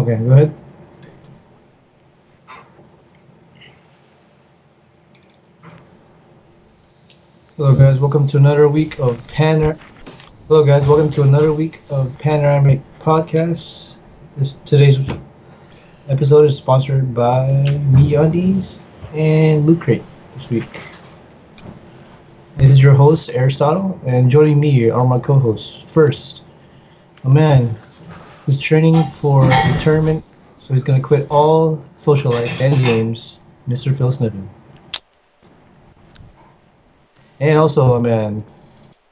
Okay, go ahead. Hello guys, welcome to another week of Hello guys, welcome to another week of Panoramic Podcast. Today's episode is sponsored by Me Undies and Loot Crate this week. This is your host Aristotle, and joining me are my co-hosts. First, a man who's training for retirement, so he's gonna quit all social life and games, Mr. Phil Sniffen. And also a man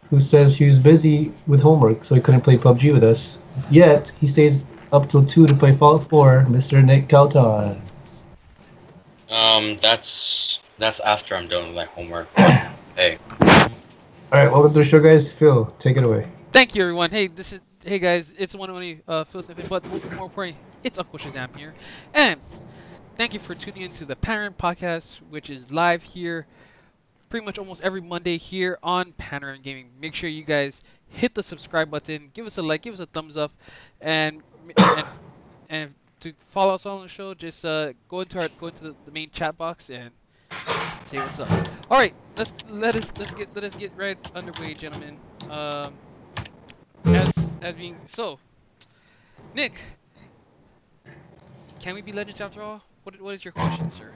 who says he was busy with homework, so he couldn't play PUBG with us. Yet he stays up till 2 to play Fallout 4, Mr. Nick Calton. That's after I'm done with my homework. But hey, Alright, welcome to the show, guys. Phil, take it away. Thank you, everyone. Hey guys, it's one and only Phil Sniffen, but more importantly, it's Uncle Shazam here, and thank you for tuning into the Panoramic Podcast, which is live here, pretty much almost every Monday here on Panoramic Gaming. Make sure you guys hit the subscribe button, give us a like, give us a thumbs up, and and to follow us on the show, just go into the main chat box and say what's up. All right, let us get right underway, gentlemen. As being so, Nick, can we be legends after all? What is your question, sir?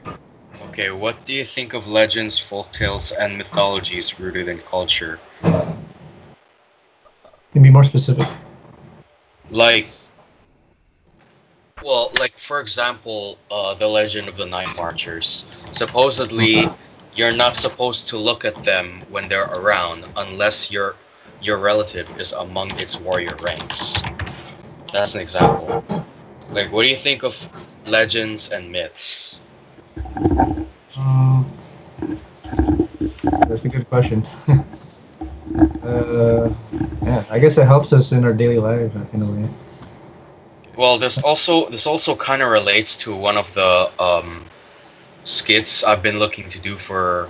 okay, what do you think of legends, folktales, and mythologies rooted in culture? Can you be more specific? Like, well, like for example, the legend of the Nine Marchers. Supposedly, you're not supposed to look at them when they're around unless your relative is among its warrior ranks. That's an example. Like, what do you think of legends and myths? Um, that's a good question. Yeah, I guess it helps us in our daily lives in a way. Well, this also kind of relates to one of the skits I've been looking to do for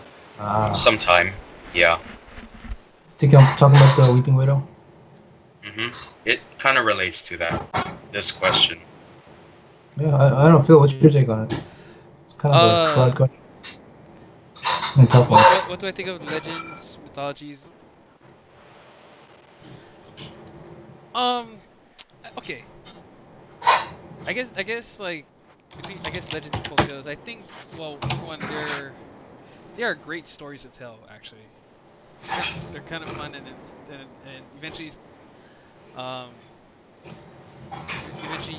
some time. Yeah. Think I'm talking about the Weeping Widow? It kind of relates to this question. Yeah, I don't feel. What's your take on it? It's kind of a broad question. And tough one. What do I think of legends, mythologies? Okay. I guess like between legends and folktales, I think well, number one, they are great stories to tell. Actually, they're kind of fun and eventually, um, eventually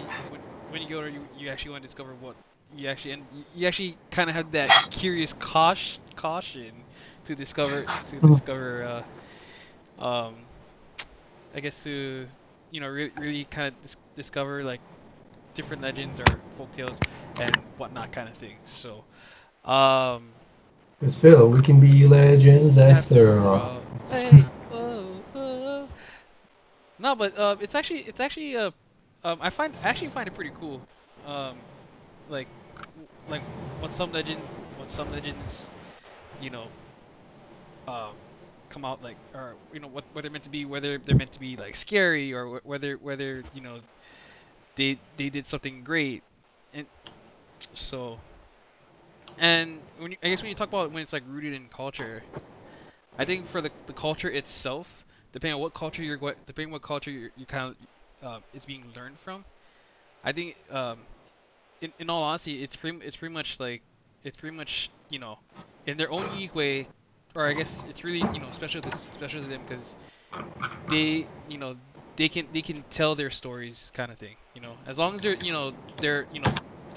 when you go there, you actually want to discover what you actually kind of have that curious caution to discover I guess to really kind of discover like different legends or folktales and whatnot kind of thing. So Because Phil, we can be legends after all. hey, oh. No, but it's actually I actually find it pretty cool. Um, like like what some legends you know um come out like or what they're meant to be, whether they're meant to be like scary or whether they did something great. And so and I guess when you talk about when it's like rooted in culture, I think for the culture itself, depending on what culture you kind of it's being learned from. I think in all honesty, it's pretty much like it's pretty much in their own unique way, or I guess it's really special to them because they they can tell their stories kind of thing. As long as their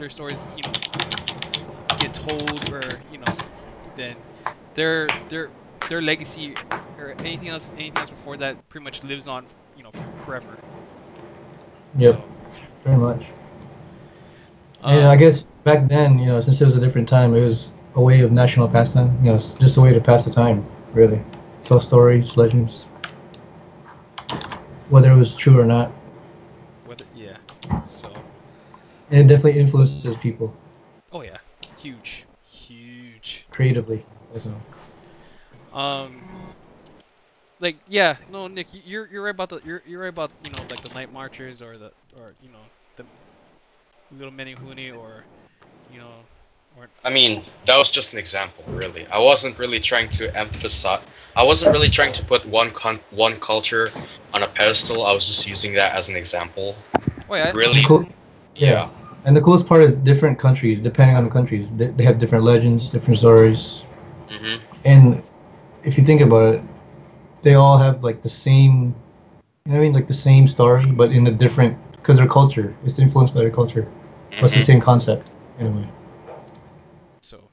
stories get told, or then their their legacy or anything else before that pretty much lives on forever. Yep, So very much. And I guess back then, since it was a different time, it was a way of national pastime. It's just a way to pass the time, really. Tell stories, legends, whether it was true or not. yeah. So And it definitely influences people oh yeah, huge. creatively. So um like yeah, no, Nick, you're right about you're right about like the night marchers or the Little Menehune or you know or I mean, that was just an example, really. I wasn't really trying to emphasize. I wasn't really trying to put one culture on a pedestal. I was just using that as an example. oh yeah Really, Cool. yeah. Yeah. And the coolest part is different countries, depending on the countries, they have different legends, different stories. Hmm. And if you think about it, they all have like the same, you know what I mean, like the same story, but in a different, because their culture is influenced by their culture. But it's the Hmm. same concept, anyway. so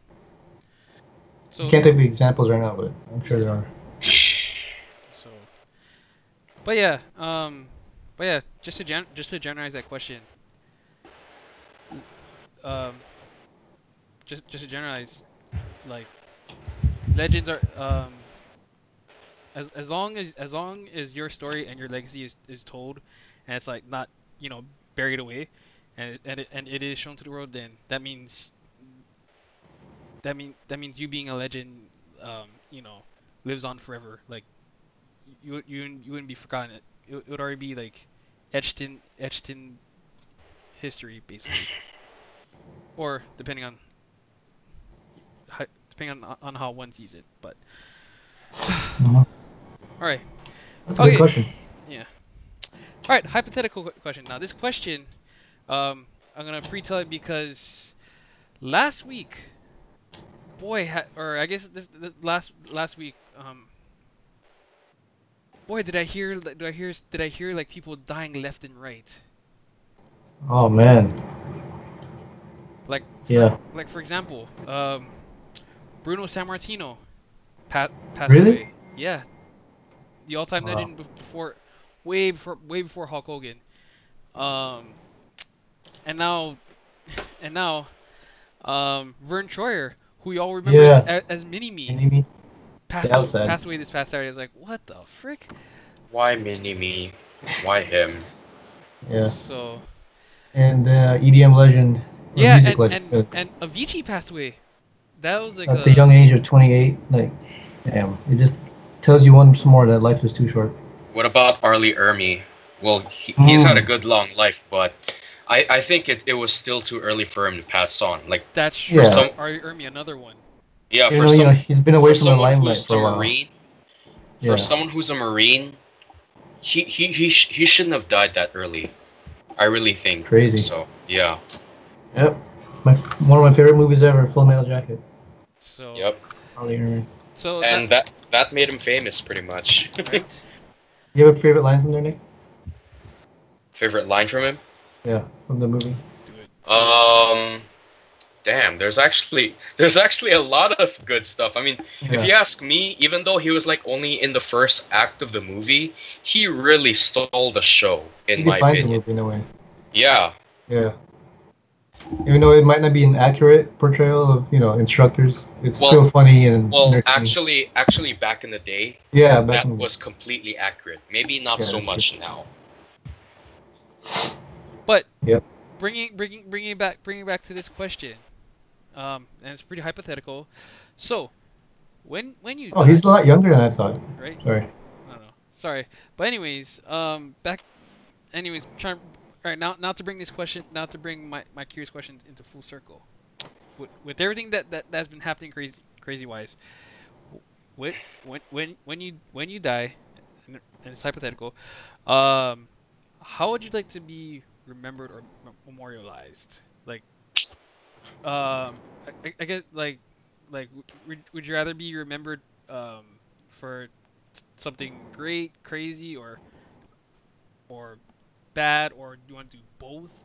I so can't think of examples right now, but I'm sure there are. so but yeah just to generalize that question um just to generalize like legends are as long as your story and your legacy is told and it's like not buried away and it is shown to the world, then that means you being a legend lives on forever. Like you wouldn't be forgotten. It would already be like etched in history basically, or depending on how one sees it. But Mhm. all right, That's a good okay, question. yeah. All right, hypothetical question. Now this question, I'm gonna pre-tell it because last week, or I guess this last week, boy, did I hear like people dying left and right. Oh man, Like yeah. for example, Bruno Sammartino passed Really? away. Yeah, the all-time Wow. legend way before Hulk Hogan. Um, and now and now Vern Troyer, who we all remember as Yeah. Mini Me, Maybe. Yeah, passed that was sad. passed away this past Saturday. I was like, what the frick? Why mini me? Why him? Yeah. So And EDM legend or yeah, music and legend, and really. and Avicii passed away. That was like At the young age of 28, like, damn, it just tells you once more that life is too short. What about Arlie Ermy? Well, he's had a Mm. good long life, but I think it was still too early for him to pass on. Like that's for true. Yeah. some, Ari Ermi, another one. yeah, Even though, he's been for away from the someone limelight who's for a a while. Marine, for Yeah. someone who's a Marine, he shouldn't have died that early. I really think Crazy. so. Yeah. Yep. One of my favorite movies ever, Full Metal Jacket. So Yep. Harley Erwin. so that And that made him famous, pretty much. right. You have a favorite line from there, Nick? Favorite line from him? Yeah, from the movie. Do it. Um, Damn, there's actually a lot of good stuff. I mean, if Yeah. you ask me, even though he was like only in the first act of the movie, he really stole the show, in He my defines the opinion. movie in a way. Yeah. Yeah. Even though it might not be an accurate portrayal of, instructors, it's Well, still funny and Well, entertaining. actually, back in the day, Yeah, back that in was completely accurate. Maybe not Yeah, so that's true. much now. But Yep. bringing back to this question, and it's pretty hypothetical. So when you Oh, he's die, a lot younger than I thought. right? Sorry. I don't know. Sorry, but anyways, trying. All right, now to bring this question, now to bring my curious question into full circle. With everything that's been happening crazy wise, when when you die, and it's hypothetical, um, how would you like to be remembered or memorialized? Like, I guess like would you rather be remembered for something great, crazy, or bad, or do you want to do both?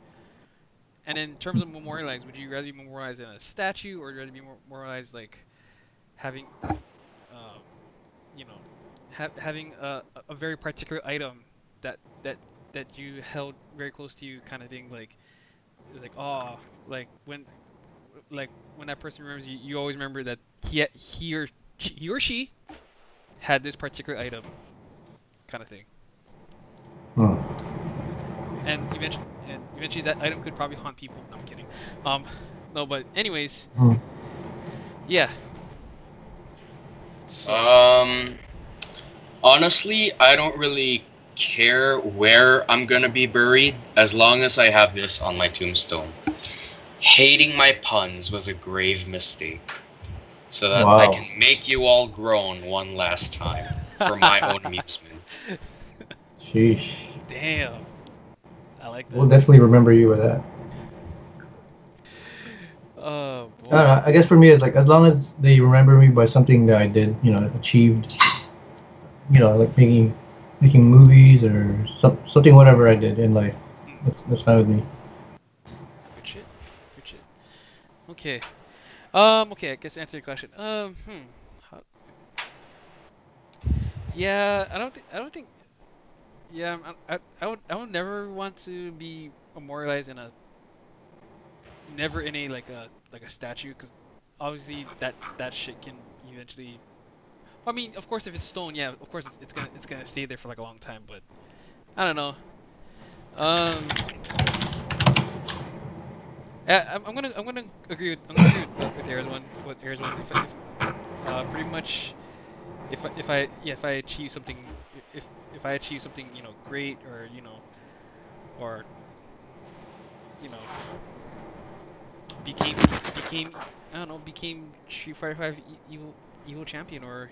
And in terms of memorialized, would you rather be memorialized in a statue, or would you rather be memorialized like having um you know having a very particular item that that that you held very close to you, kind of thing? Like it's like, oh, like when that person remembers you, you always remember that he or she had this particular item, kind of thing. Hmm. And eventually that item could probably haunt people. No, I'm kidding. Um, no, but anyways, Hmm. yeah. So Um, Honestly, I don't really care where I'm gonna be buried as long as I have this on my tombstone. Hating my puns was a grave mistake, so that I Wow. can make you all groan one last time for my own amusement. Sheesh. Damn. I like We'll that. definitely remember you with that. Oh I don't boy. know. I guess for me, it's like as long as they remember me by something that I did, achieved, like making movies or something, whatever I did in life. Hmm. That's fine with me. Good shit. Good shit. Okay. Okay, I guess to answer your question. How- Yeah, I don't think. Yeah, I would never want to be immortalized in a, never in a like a statue, because obviously that shit can eventually. I mean, of course, if it's stone, yeah, of course it's gonna stay there for like a long time. But I don't know. Um, I'm gonna agree with Air's one. With Air's one, if pretty much if I achieve something, if I achieve something, great, or or you know became I don't know, became Street Fighter 5 evil champion, or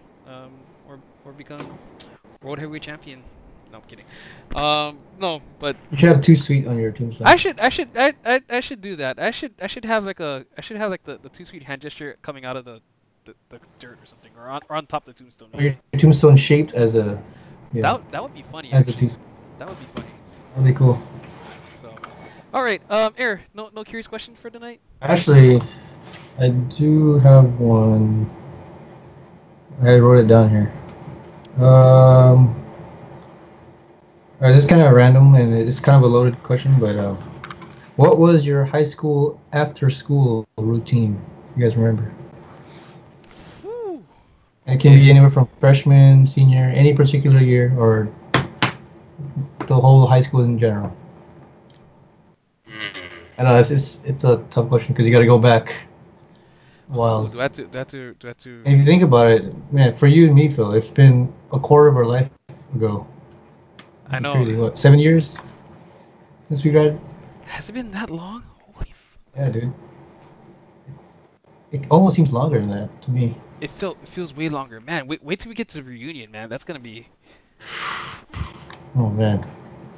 become world heavyweight champion. No, I'm kidding. No, but You should have Too Sweet on your tombstone. I should do that. I should have like the two sweet hand gesture coming out of the dirt or something, or on top of the tombstone Or your maybe. tombstone shaped as a, yeah, That would be funny as a Too. actually. That would be funny. That'd be cool. So, all right, Air, no curious question for tonight. Actually, I do have one. I wrote it down here. This is kind of random and it's kind of a loaded question, but what was your high school after school routine? You guys remember? Whew. And it can be Okay. anywhere from freshman, senior, any particular year, or the whole high school in general. Hmm. I know it's a tough question because you got to go back a Ooh, while. do I have to? And if you think about it, man, for you and me, Phil, it's been a quarter of our life ago. I It's know. crazy. What, 7 years since we graduated? Has it been that long? Holy Yeah, dude. It almost seems longer than that to me. it feels way longer, man. Wait till we get to the reunion, man. That's gonna be. Oh man. Well,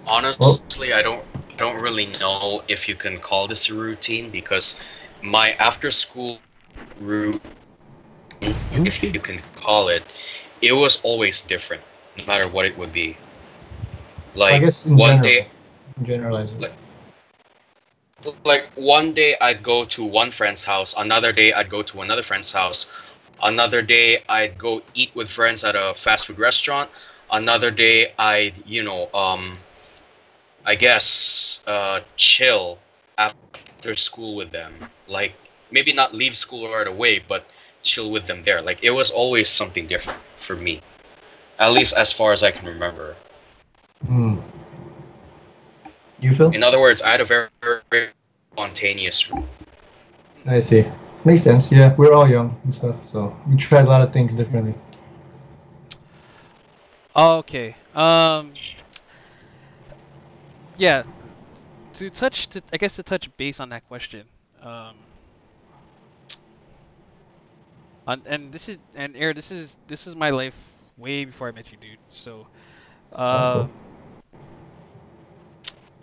Honestly, I don't really know if you can call this a routine because my after school routine, if you can call it, it was always different, no matter what it would be. I Like guess in one general, day, generalize it. like one day I'd go to one friend's house, another day I'd go to another friend's house, another day I'd go eat with friends at a fast food restaurant, another day I guess chill after school with them. Like maybe not leave school right away, but chill with them there. Like it was always something different for me, at least as far as I can remember. Hmm. You, Phil? In other words, I had a very, very spontaneous. I see. Makes sense. Yeah, we're all young and stuff, so we tried a lot of things differently. Okay. Yeah. I guess to touch base on that question. Um, and this is and Air. This is my life way before I met you, dude. So, That's cool. um,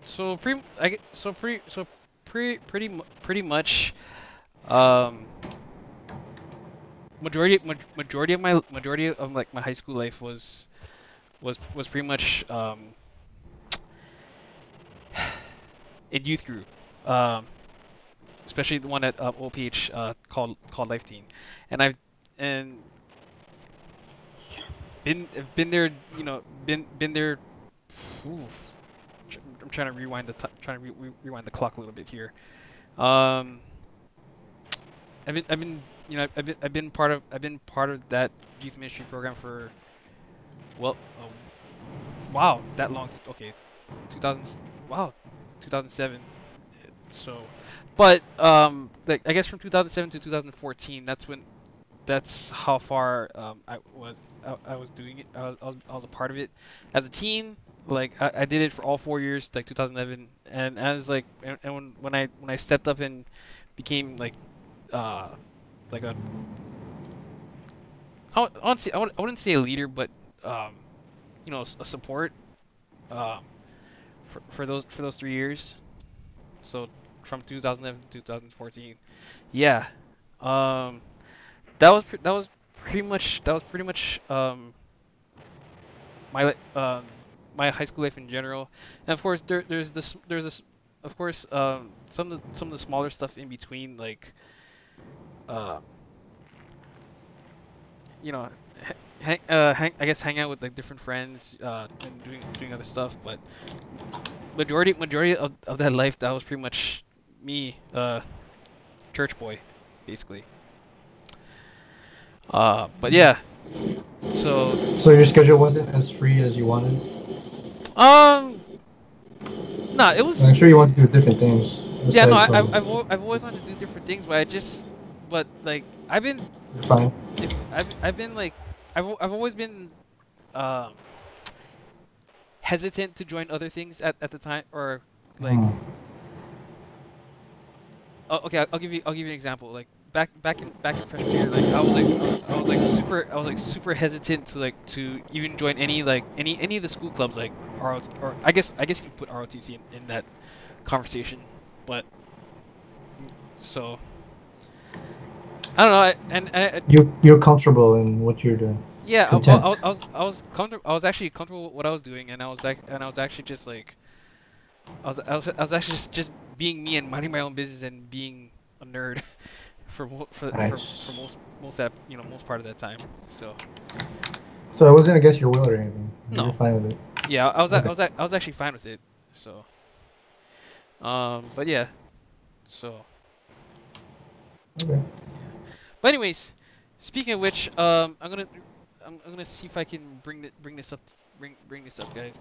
so pre I get so pre so pre pretty mu- pretty much um majority of like my high school life was pretty much in youth group, um especially the one at OPH, called Life Teen, and and I've been there, been there. Oof, I'm trying to rewind the clock a little bit here. Um, I've been part of that youth ministry program for, well, wow, that long. Okay, 2000, wow, 2007. So, but like I guess from 2007 to 2014, that's how far I was doing it. I was a part of it as a teen. like I did it for all 4 years, like 2011, and as like and when I stepped up and became uh like a honestly I wouldn't say a leader, but a support um for those 3 years. So from 2011 to 2014, yeah, um that was pretty much my my high school life in general. And of course there's this of course some of the smaller stuff in between, like uh you know I guess hang out with like different friends and doing other stuff, but majority of that life, that was pretty much me, church boy, basically. But yeah, so So your schedule wasn't as free as you wanted? um nah, it was. I'm sure you want to do different things Yeah, no, besides from I've always wanted to do different things, but like I've been fine. I've been like I've always been um hesitant to join other things at the time, or like Hmm. oh, okay, I'll give you an example. Like back in freshman year, like I was like super hesitant to even join any of the school clubs, like ROT, or I guess you could put ROTC in that conversation, but so I don't know. You're comfortable in what you're doing. Yeah, Content. I was comfortable. I was actually comfortable with what I was doing, and I was actually just like I was actually just being me and minding my own business and being a nerd for Nice. most that most part of that time. So So it wasn't against your will or anything. You were no, fine with it. yeah, Okay. I was actually fine with it. So but yeah, so Okay. but anyways, speaking of which, I'm gonna see if I can bring this up, bring this up, guys.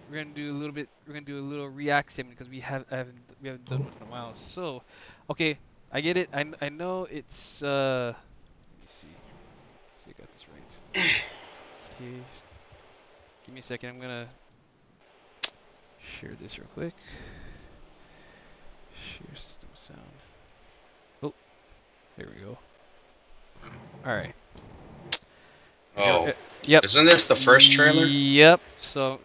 We're gonna do a little bit. We're gonna do a little react segment because we haven't done one in a while. So, okay, I get it. I know it's let me see. See, I got this right. Okay, give me a second. I'm gonna share this real quick. Share system sound. Oh, there we go. All right. Oh, Yep. isn't this the first trailer? Yep. So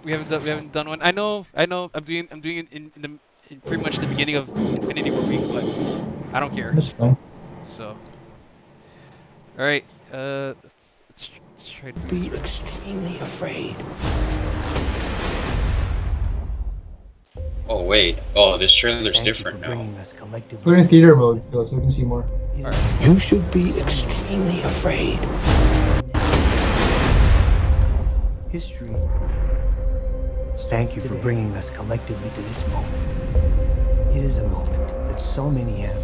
we haven't done one. I know. I'm doing it in pretty much the beginning of Infinity War week, but I don't care. That's fine. So, all right. Let's try to do Be this. extremely afraid. Oh wait. Oh, this trailer's Thank you different for now. bringing us collectively. Put it in theater mode so we can see more. You should be extremely afraid. History. Thank you for bringing us collectively to this moment. It is a moment that so many have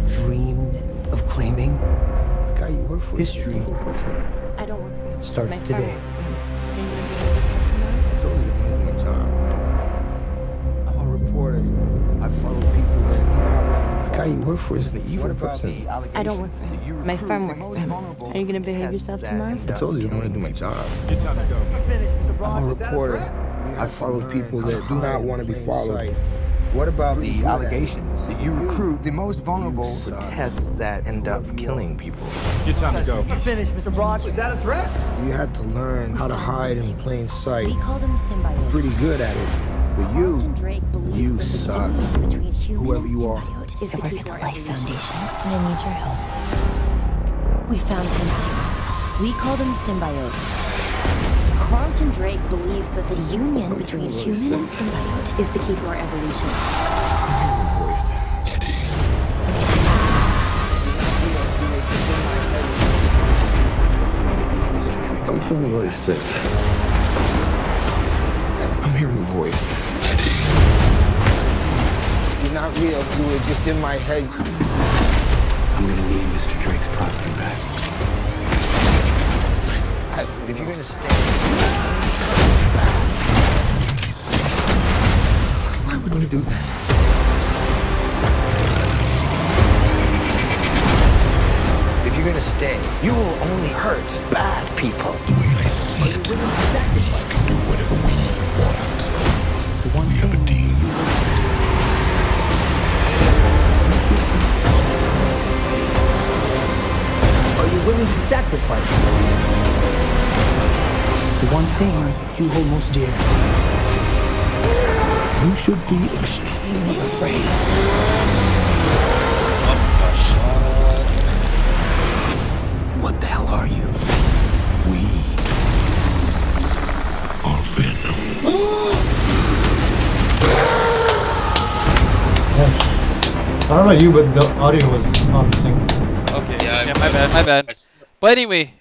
dreamed of claiming. The guy you work for. History I don't work for you. starts My today. firm works for you. Are you gonna be able to start tomorrow? I told you to make my time. I'm a reporter. I follow people that. The guy you work for is an evil person. I don't work for you. My firm works for him. Are you gonna behave yourself tomorrow? I told you I want to do my job. I'm a reporter. I follow people that do not want to be followed. What about the allegations that you recruit the most vulnerable for tests that end up killing people? Your time to go. Finished, Mr. Broad. Is that a threat? You had to learn how to hide in plain sight. We call them symbiotes. Pretty good at it. But Carlton Drake believes you that the suck. union between human Whoever and you are. symbiote is the key to our Life Foundation, and I need your help. We found something. We call them symbiotes. Carlton Drake believes that the union between human and symbiote is the key to our evolution. I'm feeling really sick. I'm hearing a voice. You're not real, you were just in my head. I'm gonna need Mr. Drake's property back. If you're gonna stay... Why would we do that? If you're gonna gonna stay. You will only hurt bad people. The way I see it, we can do whatever we want. We have a deal. Are you willing to sacrifice the one thing you hold most dear? You should be extremely afraid. What the hell are you? We are Venom. I don't know you, but the audio was off sync. Okay. Yeah, Yeah, my bad. I still- But anyway,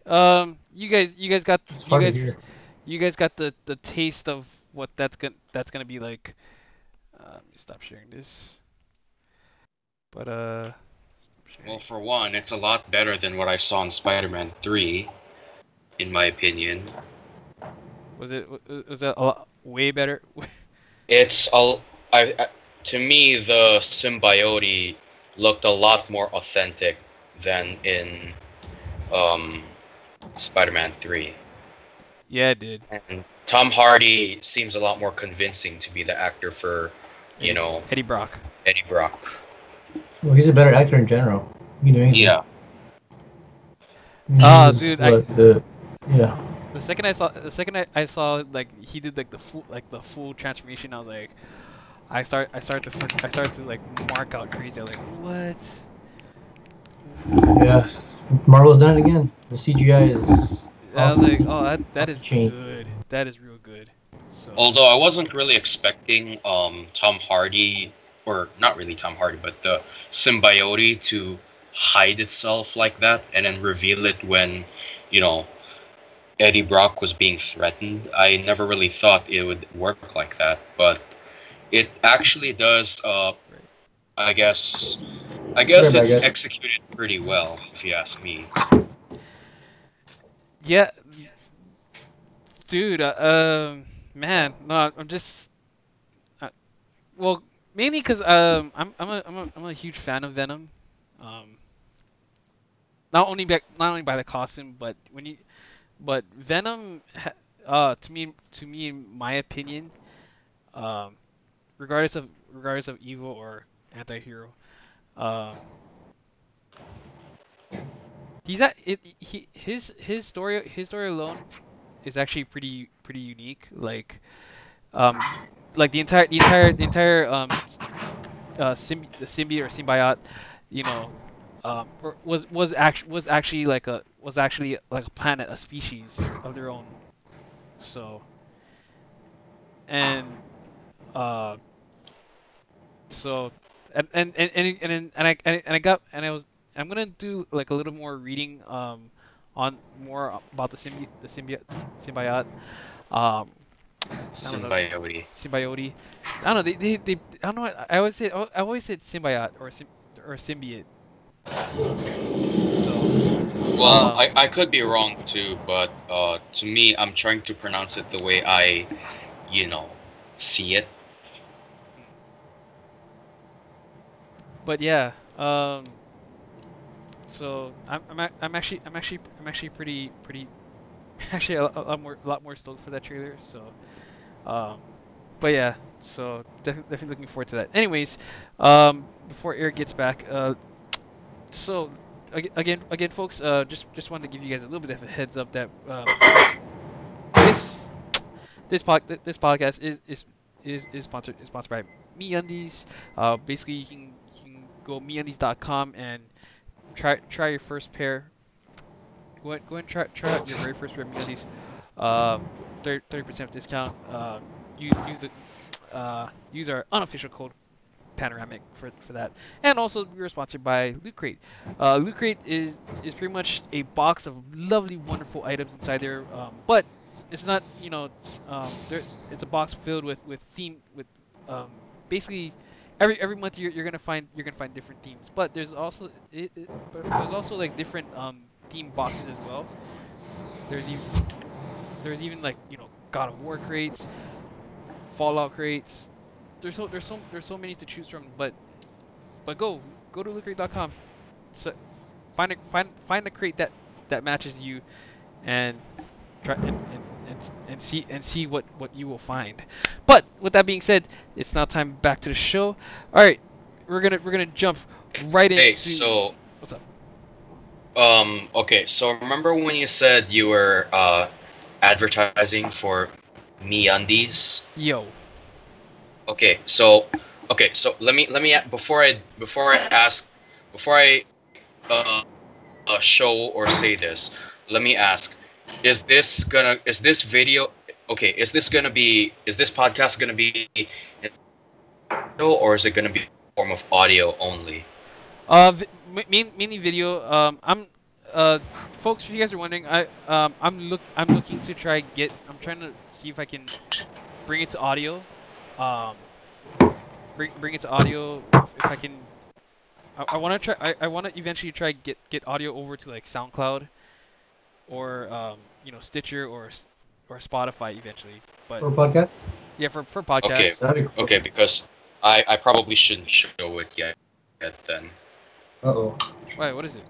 you guys got It's you hard to guys hear. you guys got the taste of what that's gonna be like. Let me stop sharing this. But stop sharing. Well, for one, it's a lot better than what I saw in Spider-Man 3, in my opinion. Was that a lot way better? It's to me, the symbiote looked a lot more authentic than in Spider-Man 3. Yeah, it did. And Tom Hardy seems a lot more convincing to be the actor for, you know, Eddie Brock. Eddie Brock. Well, he's a better actor in general. You know, Yeah. Dude, yeah. The second I saw like he did like the full transformation, I was like, I started to like mark out crazy. I was like, what? Yeah. Marvel's done it again. The CGI is. I was like, oh, that off is the chain. good. That is real good. So. Although I wasn't really expecting Tom Hardy, or not really Tom Hardy, but the symbiote to hide itself like that and then reveal it when, you know, Eddie Brock was being threatened. I never really thought it would work like that, but it actually does. I guess it's executed pretty well, if you ask me. Yeah, dude. Man, no, I'm just. Well, mainly because I'm a huge fan of Venom. Not only by the costume, but Venom, to me, in my opinion, regardless of evil or anti-hero, he's his story alone is actually pretty unique. Like the entire the symbiote or symbiote, you know, was actually like a planet, a species of their own. So and so I'm gonna do like a little more reading on more about the symbiote. Um, I don't know. Symbiote. Symbiote. I don't know. They I don't know. I always said symbiote or symbiote. So. Well, I could be wrong too, but to me, I'm trying to pronounce it the way I, you know, see it. But yeah. So I'm actually pretty actually a lot more stoked for that trailer. So. But yeah, so definitely looking forward to that. Anyways, before Eric gets back, so again, folks, just wanted to give you guys a little bit of a heads up that this podcast is sponsored by MeUndies. Basically, you can go MeUndies.com and try your first pair. Go and try out your very first pair of MeUndies. 30% discount. Use our unofficial code Panoramic for that. And also we were sponsored by Loot Crate. Loot Crate is pretty much a box of lovely, wonderful items inside there. But it's not, you know, it's a box filled with basically every month you're gonna find different themes. But there's also like different theme boxes as well. There's even like, you know, God of War crates, Fallout crates. There's so many to choose from. But go to lootcrate.com. find a crate that matches you, and try and see what you will find. But with that being said, it's now time back to the show. All right, we're gonna jump right into. Hey, so what's up? Okay, so remember when you said you were advertising for MeUndies? Yo. Okay, so let me before I show or say this, let me ask, is this video okay, is this podcast gonna be in video, or is it gonna be in the form of audio only? Mini video. Folks, if you guys are wondering, I'm looking to I'm trying to see if I can bring it to audio. Bring it to audio if I can. I want to try. I want to eventually try get audio over to like SoundCloud, or Stitcher or Spotify eventually. But For podcast? yeah, for podcasts. Okay, okay, because I probably shouldn't show it yet then. Uh-oh. Wait, what is it?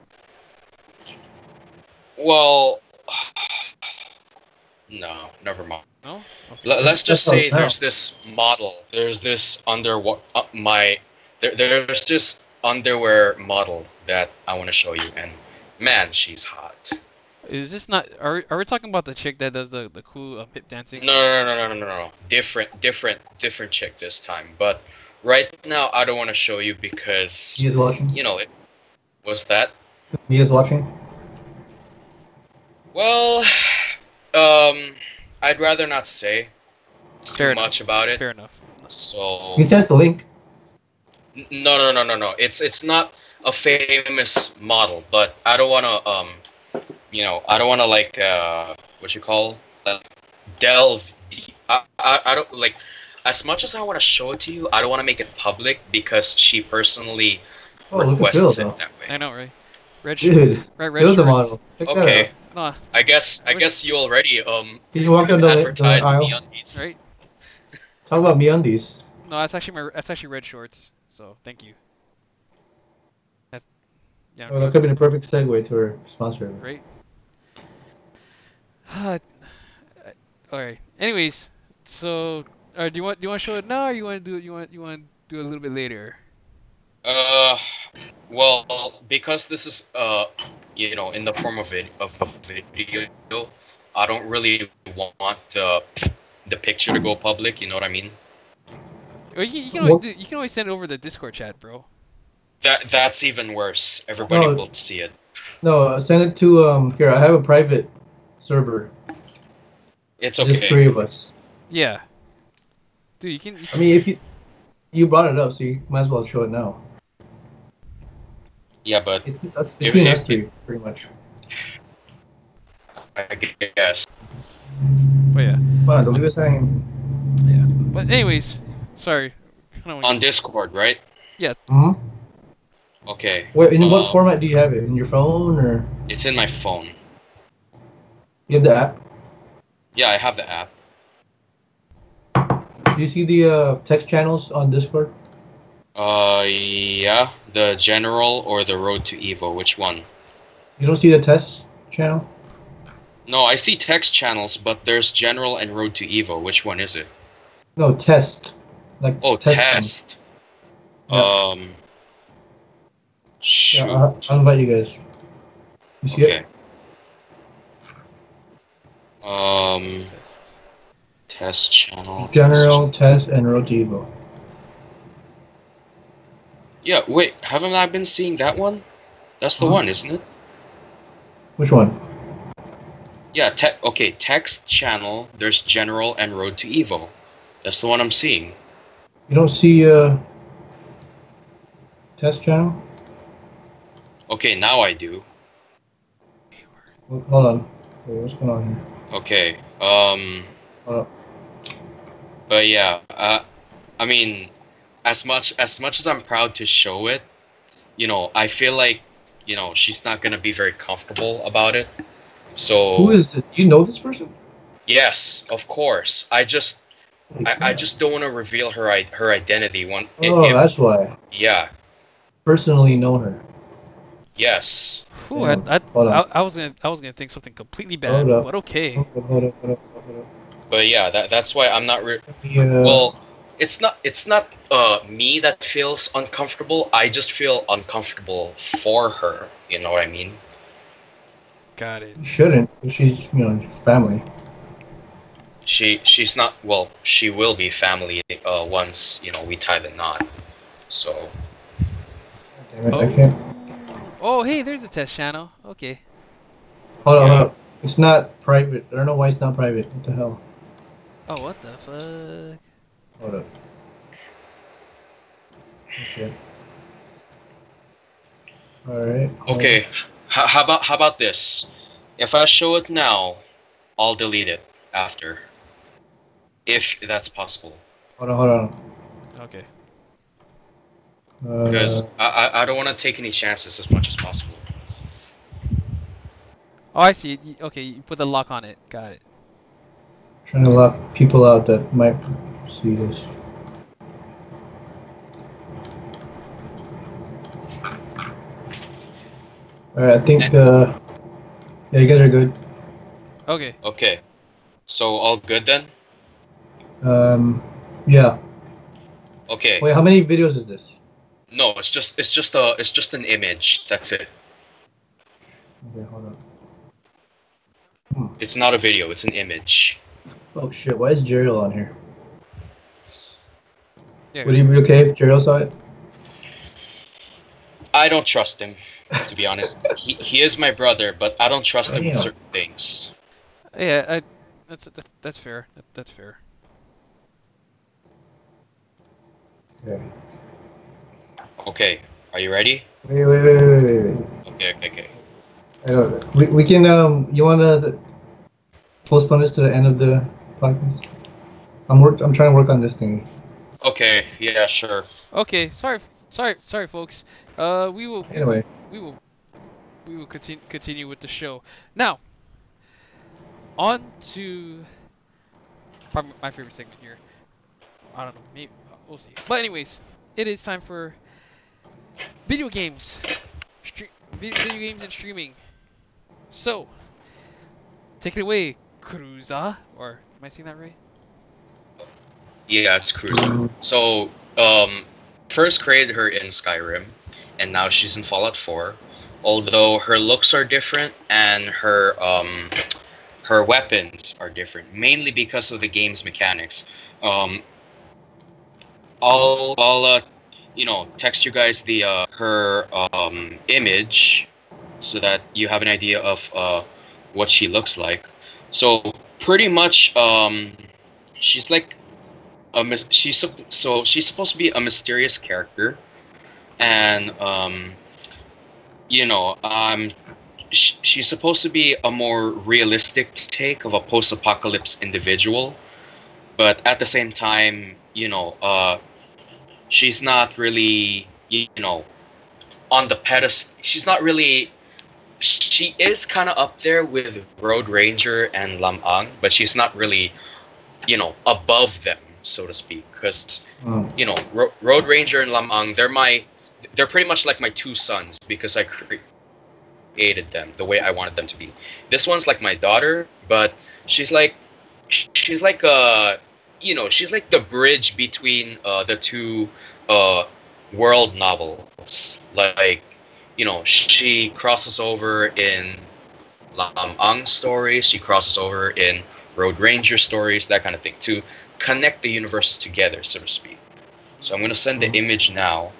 Well, no, never mind. No? Okay. Let's just That's say all there's this model. There's this there's this underwear model that I want to show you, and man, she's hot. Is this not? Are we talking about the chick that does the cool hip dancing? No. Different chick this time. But right now, I don't want to show you because Mia's watching? it was that. Mia's watching? Well, I'd rather not say Fair too enough. much about it. Fair enough. So You can test the link. no. It's not a famous model, but I don't want to I don't want to like what you call delve deep. I don't like, as much as I want to show it to you, I don't want to make it public because she personally requests Bill, it that way. I know, right? Red Dude, red it was a shorts. model. Check that Okay. out. Nah, I guess you already Can you walk down the advertise aisle? MeUndies. right? Talk about MeUndies. No, that's actually red shorts. So thank you. That's yeah. Well, that could be the perfect segue to our sponsor. Right. All right. Anyways, so do you want to show it now, or you want to do it a little bit later? Well, because this is in the form of a video, I don't really want the picture to go public. You know what I mean? Or you can always send it over the Discord chat, bro. That's even worse. Everybody No. will see it. No, send it to here. I have a private server. It's Just okay. 3 of us. Yeah. Dude, you can. I mean, if you brought it up, so you might as well show it now. Yeah, but It's between if- us two, pretty much. I guess. But yeah. Wow, don't leave us hanging. Yeah. But anyways, sorry. I don't On want Discord, right? Hmm. Okay. Wait, in what format do you have it? In your phone, or It's in my phone. you have the app? Yeah, I have the app. Do you see the text channels on Discord? Yeah, the general or the road to Evo. Which one? You don't see the test channel? No, I see text channels, but there's general and road to Evo. Which one is it? No, test. Like Oh, testing. test. Yeah. Shoot. Yeah, I'll invite you guys. You see Okay. it? to test. Test channel. General, test, and road to Evo. Yeah, wait. Haven't I been seeing that one? That's the Huh? one, isn't it? Which one? Yeah. Okay. Text channel. There's general and road to Evo. That's the one I'm seeing. You don't see test channel? Okay, now I do. Hold on. Wait, what's going on here? Okay. Hold up. But yeah. I mean, as much as I'm proud to show it, I feel like, she's not gonna be very comfortable about it. So. Who is it? You know this person? Yes, of course. I just don't want to reveal her identity. Oh, that's why. Yeah. Personally know her. Yes. Whew, Damn. Hold on. I was gonna think something completely bad, Hold up. but okay. Hold up. But yeah, that's why I'm not. Yeah. Well, it's not me that feels uncomfortable. I just feel uncomfortable for her. You know what I mean? Got it. You shouldn't. She's family. She's not. Well, she will be family once we tie the knot. So. Damn it, I can't. Oh, hey, there's a test channel. Okay. Hold up. It's not private. I don't know why it's not private. What the hell? Oh, what the fuck? Hold up. Okay. Alright. Okay. How about this? If I show it now, I'll delete it after. If that's possible. Hold on. Okay. Because I don't want to take any chances as much as possible. Oh, I see. Okay, you put the lock on it. Got it. Trying to lock people out that might see this. Alright, I think yeah, you guys are good. Okay. Okay. So all good then? Yeah. Okay. Wait, how many videos is this? No, it's just an image. That's it. Okay, hold on. It's not a video. It's an image. Oh shit, why is Jeriel on here? Yeah, Would he be okay if Jeriel saw it? I don't trust him, to be honest. He is my brother, but I don't trust him with Damn. certain things. Yeah, that's fair. That's fair. Okay. Okay. Are you ready? Wait. Okay. I don't, we can you wanna postpone this to the end of the podcast? I'm trying to work on this thing. Okay. Yeah. Sure. Okay, sorry, folks. We will continue with the show. Now, on to probably my favorite segment here. I don't know, maybe we'll see. But anyways, it is time for video games, video games and streaming. So, take it away, Cruza. Or am I saying that right? Yeah, it's Cruiser. So, first created her in Skyrim, and now she's in Fallout 4. Although her looks are different and her weapons are different, mainly because of the game's mechanics. I'll text you guys the her image so that you have an idea of what she looks like. So pretty much she's like she's supposed to be a mysterious character, and she's supposed to be a more realistic take of a post-apocalypse individual, but at the same time, she's not really, on the pedestal. She's not really. She is kind of up there with Road Ranger and Lam Ang, but she's not really, above them, so to speak. Because, Road Ranger and Lam Ang, they're pretty much like my two sons because I created them the way I wanted them to be. This one's like my daughter, but she's like the bridge between the two world novels. Like, she crosses over in Lam Ang stories, she crosses over in Road Ranger stories, that kind of thing, to connect the universes together, so to speak. So I'm going to send the image now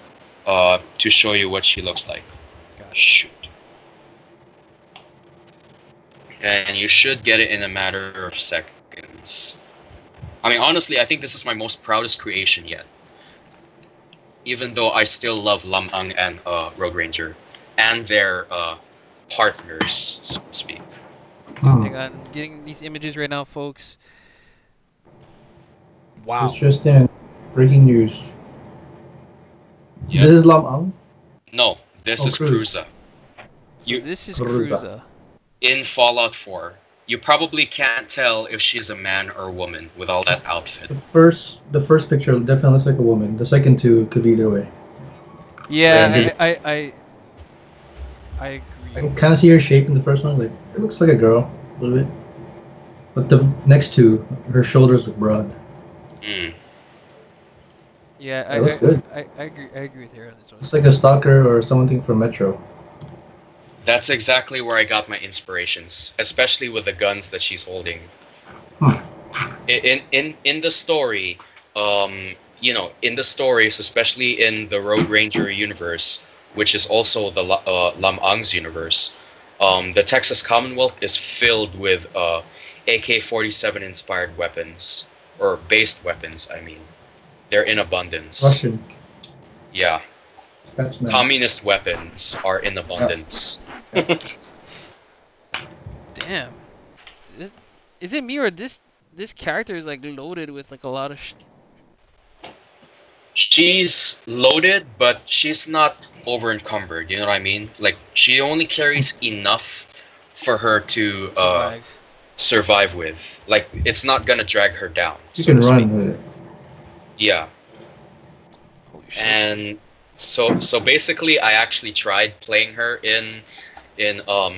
to show you what she looks like. Shoot. And you should get it in a matter of seconds. I mean, honestly, I think this is my most proudest creation yet. Even though I still love Lam Ang and Road Ranger and their partners, so to speak. Hang on, I'm getting these images right now, folks. Wow. It's just in breaking news. Yeah. This is Lam Ang? No, this is Cruza. So this is Cruza. In Fallout 4. You probably can't tell if she's a man or a woman with all that outfit. The first picture definitely looks like a woman. The second two could be either way. Yeah, I I agree. can kind of see her shape in the first one. Like it looks like a girl a little bit, but the next two, her shoulders look broad. Mm. Yeah, That looks good. I agree. I agree with her on this one. Looks like a stalker or something from Metro. That's exactly where I got my inspirations, especially with the guns that she's holding. Hmm. In the story, in the stories, especially in the Road Ranger universe, which is also the Lam Ang's universe, the Texas Commonwealth is filled with AK-47 inspired weapons or based weapons. I mean, they're in abundance. Russian. Yeah, That's nice. communist weapons are in abundance. Damn. This, is it me or this character is like loaded with like a lot of She's loaded, but she's not over encumbered. You know what I mean? Like she only carries enough for her to survive. survive with. Like it's not gonna drag her down. You so can to run speak. with it. Yeah, Holy shit. and so basically, I actually tried playing her in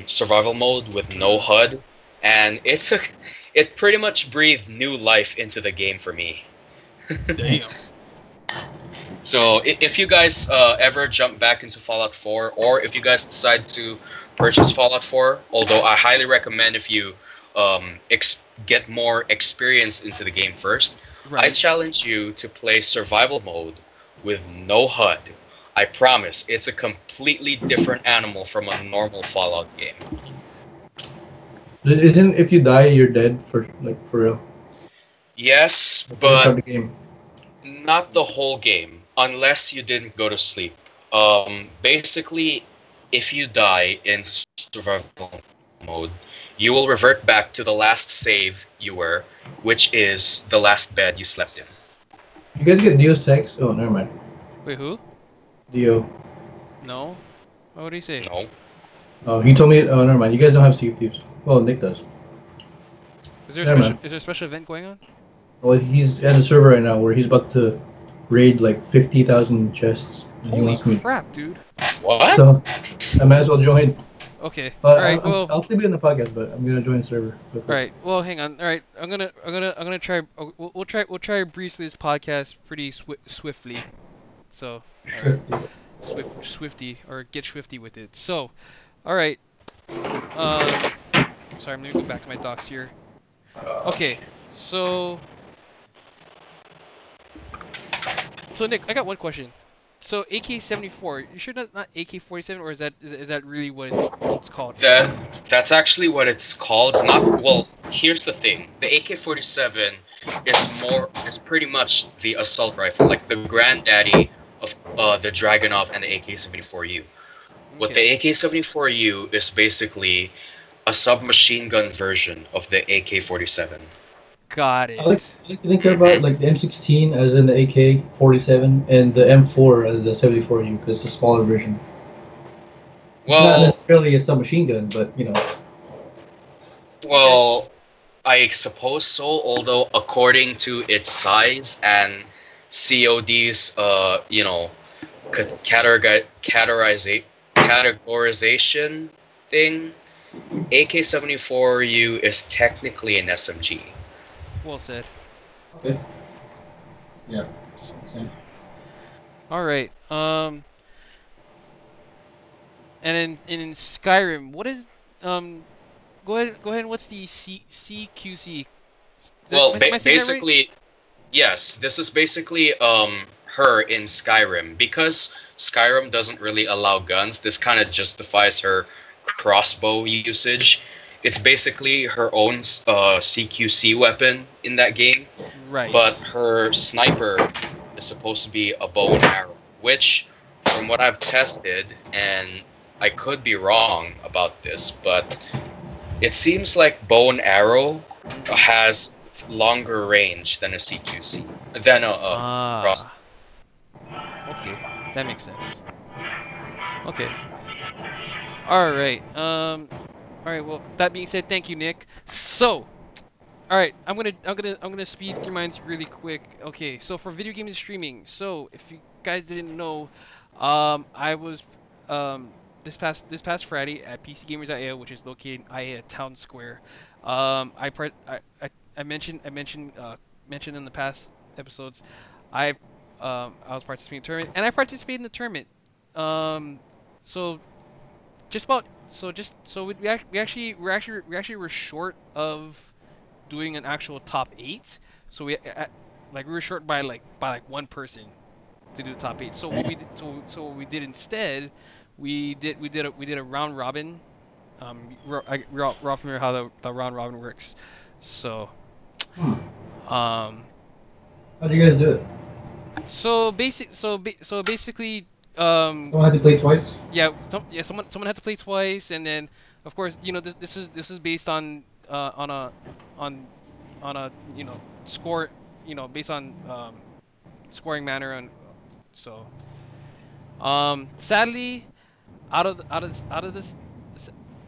survival mode with no HUD, and it pretty much breathed new life into the game for me. Damn. So if you guys ever jump back into Fallout 4, or if you guys decide to purchase Fallout 4, although I highly recommend if you get more experience into the game first, I Right. challenge you to play survival mode with no HUD. I promise, it's a completely different animal from a normal Fallout game. Isn't if you die you're dead for real? Yes, Like, when you but start the game. not the whole game, unless you didn't go to sleep. Basically, if you die in survival mode, you will revert back to the last save you were, which is the last bed you slept in. You guys get Dio's text? Oh, never mind. Wait, who? Dio. No. What would he say? No. Oh, he told me. Oh, never mind. You guys don't have Sea of Thieves. Well, Nick does. Is there a Never special mind. is there a special event going on? Well, he's at a server right now where he's about to raid like 50,000 chests. And he Holy wants me. crap, dude. What? So I might as well join. Okay. But All right. Well. I'll still be in the podcast, but I'm gonna join the server. All right. Well, hang on. All right. I'm gonna try. We'll try breezely this podcast pretty swiftly. So. All right. Swifty or get swifty with it. So. All right. Sorry. I'm gonna go back to my docs here. Okay. So Nick, I got one question. So AK-74, you sure that's not AK-47, or is that really what it's called? That's actually what it's called. Not well. Here's the thing: the AK-47 is pretty much the assault rifle, like the granddaddy of the Dragunov and the AK-74U. What the AK-74U is basically a submachine gun version of the AK-47. Got it. I like to think about like the M16 as in the AK-47 and the M4 as the 74U because it's a smaller version. It's not Well, necessarily a submachine gun, but you know. well, I suppose so. Although according to its size and COD's, categorization thing, AK-74U is technically an SMG. Well said. Okay. Yeah. All right. And in Skyrim, what is Go ahead. And what's the CQC? Well, am I saying that right? basically, yes. This is basically her in Skyrim, because Skyrim doesn't really allow guns. This kind of justifies her crossbow usage. It's basically her own CQC weapon in that game. Right. But her sniper is supposed to be a bow and arrow, which, from what I've tested, and I could be wrong about this, but it seems like bow and arrow has longer range than a CQC, than a cross. Okay, that makes sense. Okay. All right. All right. Well, that being said, thank you, Nick. So, all right, I'm gonna speed through mine really quick. Okay. So for video games and streaming. So if you guys didn't know, I was this past Friday at PCGamers.io, which is located in IA Town Square. I mentioned in the past episodes, I was participating in the tournament, and I participated in the tournament. So just about so we actually were short of doing an actual top 8. So we were short by like one person to do the top 8. So what we did instead, we did a round robin. We're all familiar how the round robin works. So How do you guys do it? so basically Someone had to play twice. someone had to play twice, and then of course this is based on a score, based on scoring manner. And so sadly out of this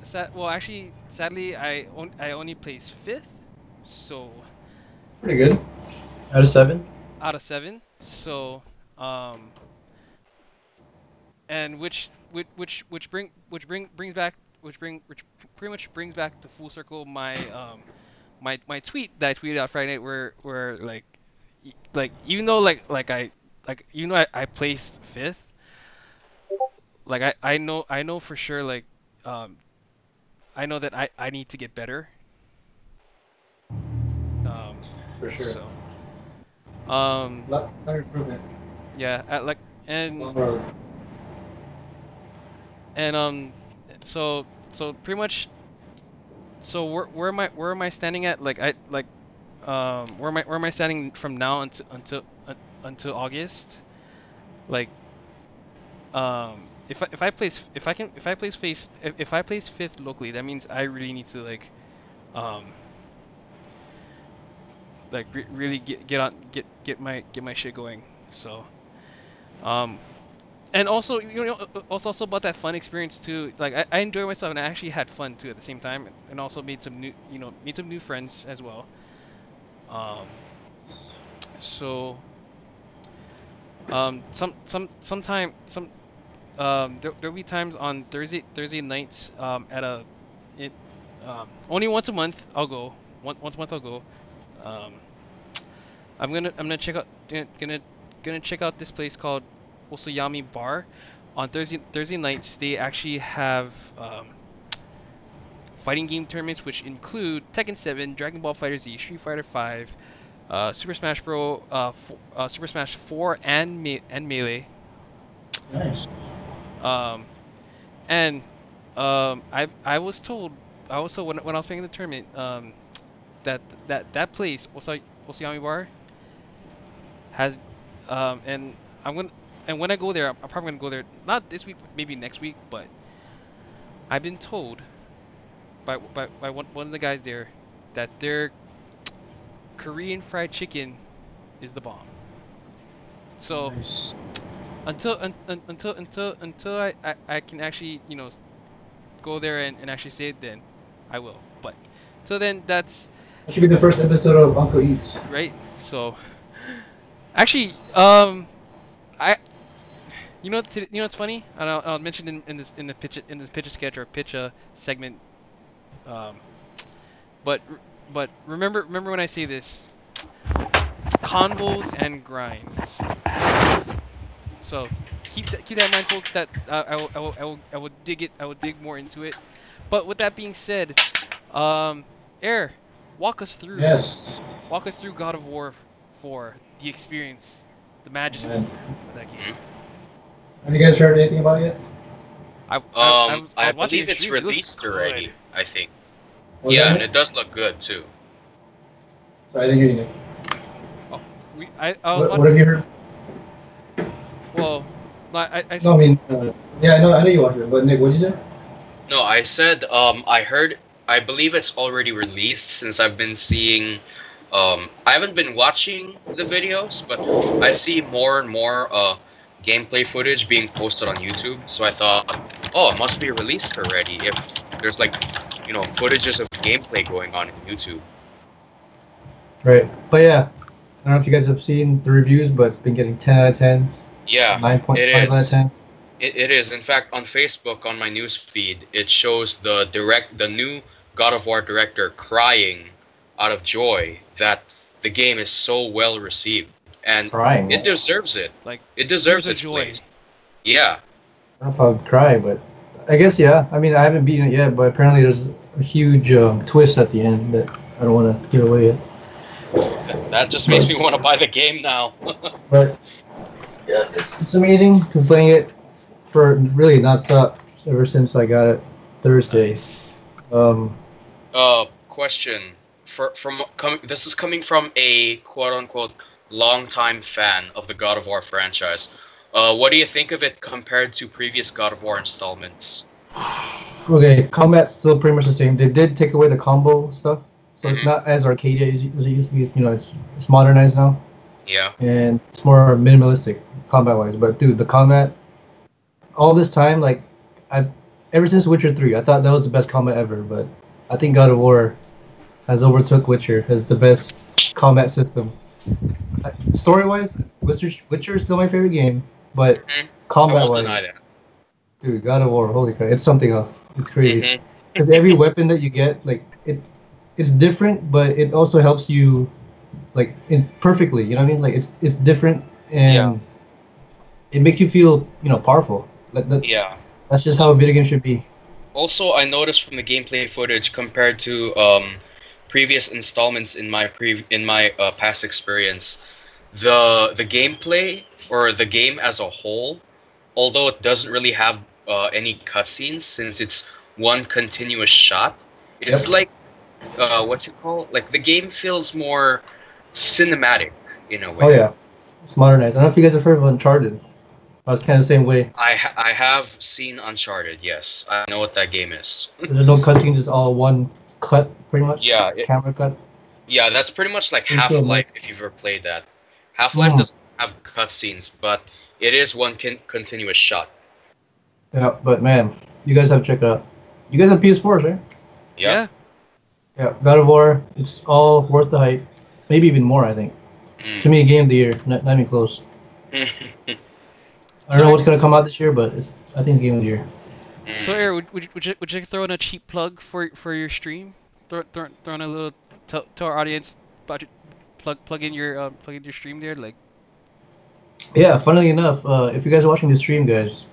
sadly I only placed 5th, so Pretty good. Out of 7. out of 7. So and which pretty much brings back to full circle my my tweet that I tweeted out Friday night, where even though even though I placed 5th, I know for sure, I know that I need to get better. For sure. So Lot of improvement. yeah, Long road. and so pretty much, so where am I standing at, where am I standing from now until August, if I place 5th locally, that means I really need to really get my shit going. So and also also about that fun experience too. I enjoy myself, and I actually had fun too at the same time, and also made some new friends as well. So there'll be times on Thursday nights only once a month I'll go. Once a month I'll go. I'm gonna check out this place called Osoyami Bar. On Thursday nights they actually have fighting game tournaments, which include Tekken 7, Dragon Ball FighterZ, Street Fighter 5, Super Smash Bros, Super Smash 4, and Melee. Nice. And I was told when I was playing the tournament, that place, Osoyami Bar, has and when I go there, I'm probably gonna go there not this week, maybe next week, but I've been told by one of the guys there that their Korean fried chicken is the bomb. So Nice. until I can actually go there and actually say it, then I will. But till then, that's That should be the first episode of UNKO Eats. right. So actually, what's funny? And I'll mention in the pitch a sketch or pitch a segment. But remember when I say this, convos and grinds. So keep that in mind, folks. That I will dig more into it. But with that being said, Air, walk us through God of War 4, the experience, the majesty of that game. Have you guys heard anything about it yet? I believe it's released already. Good. I think. Was Yeah, that and it? it does look good too. Sorry, I didn't hear you, Nick. I was What have you heard? Well, I No, I mean, yeah, I know you watched it, but Nick, what did you say? No, I said I believe it's already released, since I've been seeing I haven't been watching the videos, but I see more and more gameplay footage being posted on YouTube. So I thought, oh, it must be released already if there's footages of gameplay going on YouTube. Right. But yeah, I don't know if you guys have seen the reviews, but it's been getting 10 out of 10s. Yeah, 9.5 it out of is. 10. It is. In fact, on Facebook, on my news feed, it shows the new God of War director crying out of joy that the game is so well received, and Crying. it deserves it. Like It deserves tears of its joy. place. Yeah. I don't know if I'd cry, but I guess yeah. I mean, I haven't beaten it yet, but apparently there's a huge twist at the end that I don't want to give away yet. That just makes me want to buy the game now. But yeah, it's amazing. Been playing it for really nonstop ever since I got it Thursday. Nice. Question this is coming from a quote unquote longtime fan of the God of War franchise. What do you think of it compared to previous God of War installments? Okay, combat's still pretty much the same. They did take away the combo stuff, so it's not as arcade as it used to be. You know, it's modernized now. Yeah. And it's more minimalistic combat-wise. But dude, the combat, all this time, like ever since Witcher 3, I thought that was the best combat ever. But I think God of War has overtook Witcher as the best combat system. Story-wise, Witcher is still my favorite game, but I won't combat-wise, deny that. dude, God of War, holy crap, it's something else. It's crazy. Because every weapon that you get, like it's different, but it also helps you, like, perfectly. You know what I mean? Like it's different, and it makes you feel, powerful. Yeah. That's just how a video game should be. Also, I noticed from the gameplay footage compared to previous installments in my past experience, the gameplay or the game as a whole, although it doesn't really have any cutscenes since it's one continuous shot, it's like like the game feels more cinematic in a way. Oh yeah, it's modernized. I don't know if you guys have heard of Uncharted. I was kind of the same way. I have seen Uncharted. Yes, I know what that game is. There's no cutscenes, just all one cut, pretty much. Yeah, camera cut. Yeah, that's pretty much like It's so Half-Life nice. if you've ever played that. Half-Life doesn't have cutscenes, but it is one continuous shot. Yeah, but man, you guys have to check it out. You guys have PS4s, right? Yeah. Yeah, God of War. It's all worth the hype. Maybe even more, I think. To me, game of the year. Not even close. I don't know what's gonna come out this year, but I think it's game of the year. So, Air, would you throw in a cheap plug for your stream? Throw in a little to our audience about plug in your stream there, like. Yeah, funnily enough, if you guys are watching this stream, guys,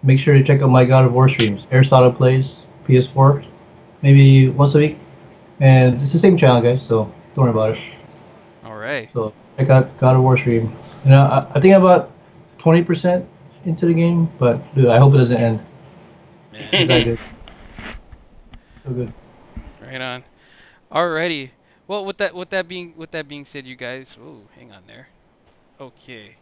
make sure to check out my God of War streams. AIRESTOTLE plays PS4, maybe once a week, and it's the same channel, guys. So don't worry about it. All right. So check out God of War stream. You know, I think I'm about 20% into the game, but dude, I hope it doesn't end. It's that good. So good. Right on. Alrighty. Well, with that being said, you guys. Oh, hang on there. Okay.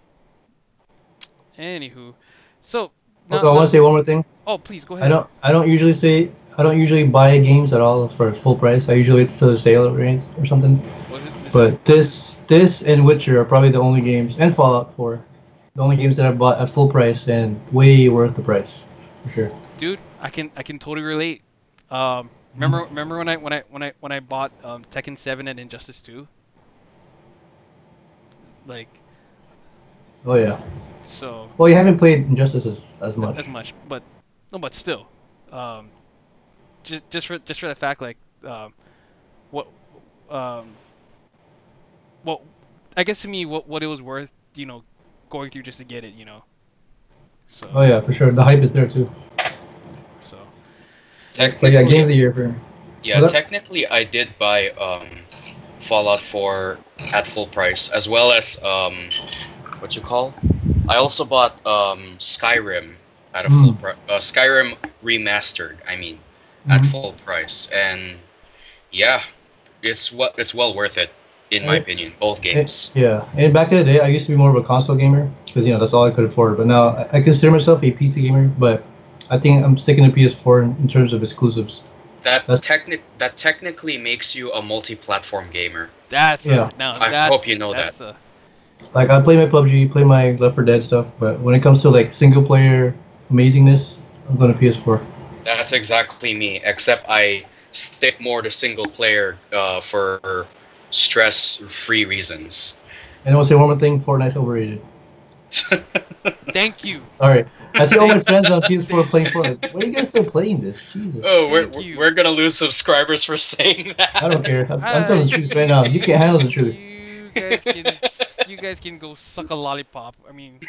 Anywho, so. Also, I want to say one more thing. Oh, please go ahead. I don't usually buy games at all for full price. I usually wait till the sale rate or something. But this and Witcher are probably the only games, and Fallout 4, the only games that I bought at full price and way worth the price, for sure. Dude, I can totally relate. Remember when I bought Tekken 7 and Injustice 2? Like. Oh yeah. So. Well, you haven't played Injustices as much. But still, just for the fact, like, well, I guess to me, what it was worth, going through just to get it, So. Oh yeah, for sure. The hype is there too. So. But yeah, game of the year for him. Yeah, technically, I did buy Fallout 4 at full price, as well as I also bought Skyrim at a full price. Skyrim remastered, at full price, and yeah, it's well worth it in my opinion. Both games. Yeah, and back in the day, I used to be more of a console gamer because that's all I could afford. But now I consider myself a PC gamer, but I think I'm sticking to PS4 in terms of exclusives. That technically makes you a multi-platform gamer. I hope you know that. Like, I play my PUBG, play my Left 4 Dead stuff, but when it comes to like single player amazingness, I'm going to PS4. That's exactly me, except I stick more to single player for stress-free reasons. And I want to say one more thing: Fortnite's overrated. Thank you. Sorry. I see all my friends on PS4 playing Fortnite. Why are you guys still playing this? Jesus. Oh, Thank you. we're gonna lose subscribers for saying that. I don't care. I'm telling the truth right now. You can't handle the truth. You guys can go suck a lollipop. I mean,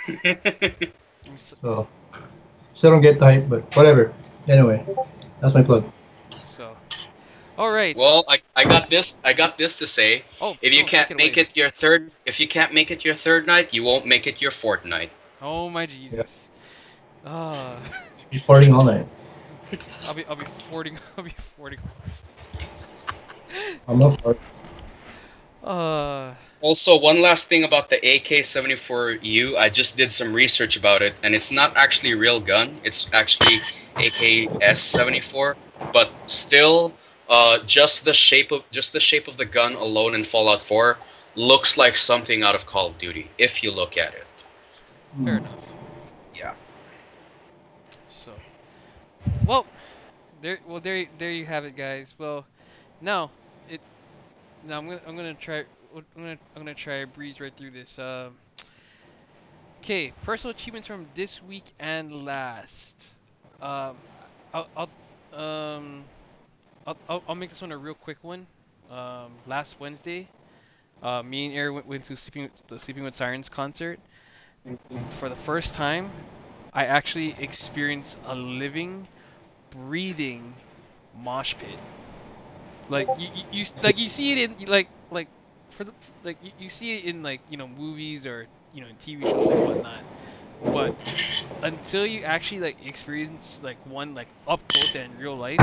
So, still don't get the hype, but whatever. Anyway, that's my plug. so. All right. Well, I got this. I got this to say. Oh, If you no, can't take make away. it your third, if you can't make it your third night, you won't make it your fourth night. Oh my Jesus. Be farting all night. I'll be fording. I'll be fording. I'm not fart. Also, one last thing about the AK-74U, I just did some research about it, and it's not actually a real gun. It's actually AK-74, but still, just the shape of the gun alone in Fallout 4 looks like something out of Call of Duty if you look at it. Fair enough. Yeah. So, well, there you have it, guys. Well, now I'm gonna try breeze right through this. Okay, personal achievements from this week and last. I'll make this one a real quick one. Last Wednesday, me and Aaron went to the Sleeping with Sirens concert. For the first time, I actually experienced a living, breathing mosh pit. Like you see it in you see it in movies or in TV shows and whatnot. But until you actually experience one up close and in real life,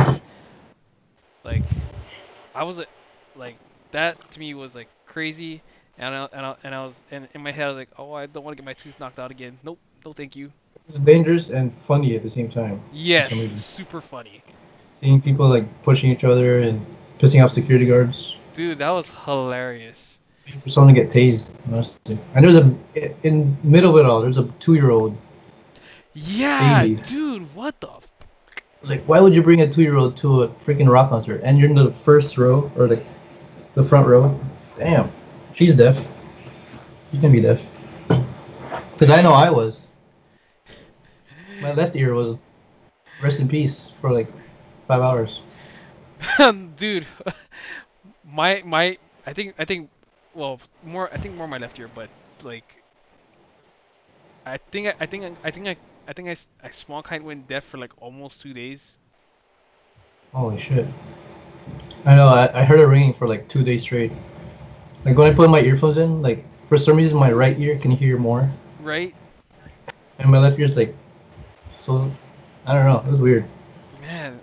I was that to me was crazy, and I was in my head I was like, oh, I don't want to get my tooth knocked out again. Nope, no thank you. It's dangerous and funny at the same time. Yes, super funny. Seeing people pushing each other and pissing off security guards. Dude, that was hilarious. For someone to get tased, honestly. And there's in middle of it all, there's a 2-year-old. Yeah, baby. dude, what the? I was like, why would you bring a 2-year-old to a freaking rock concert? And you're in the first row or the front row. Damn, she's deaf. She can be deaf. Cause I know I was. My left ear was rest in peace for 5 hours. Dude, my I think well more my left ear, but I small kind went deaf for almost 2 days. Holy shit. I know, I heard it ringing for 2 days straight. When I put my earphones in, for some reason my right ear can hear more. Right? And my left ear's so, I don't know, it was weird. Man,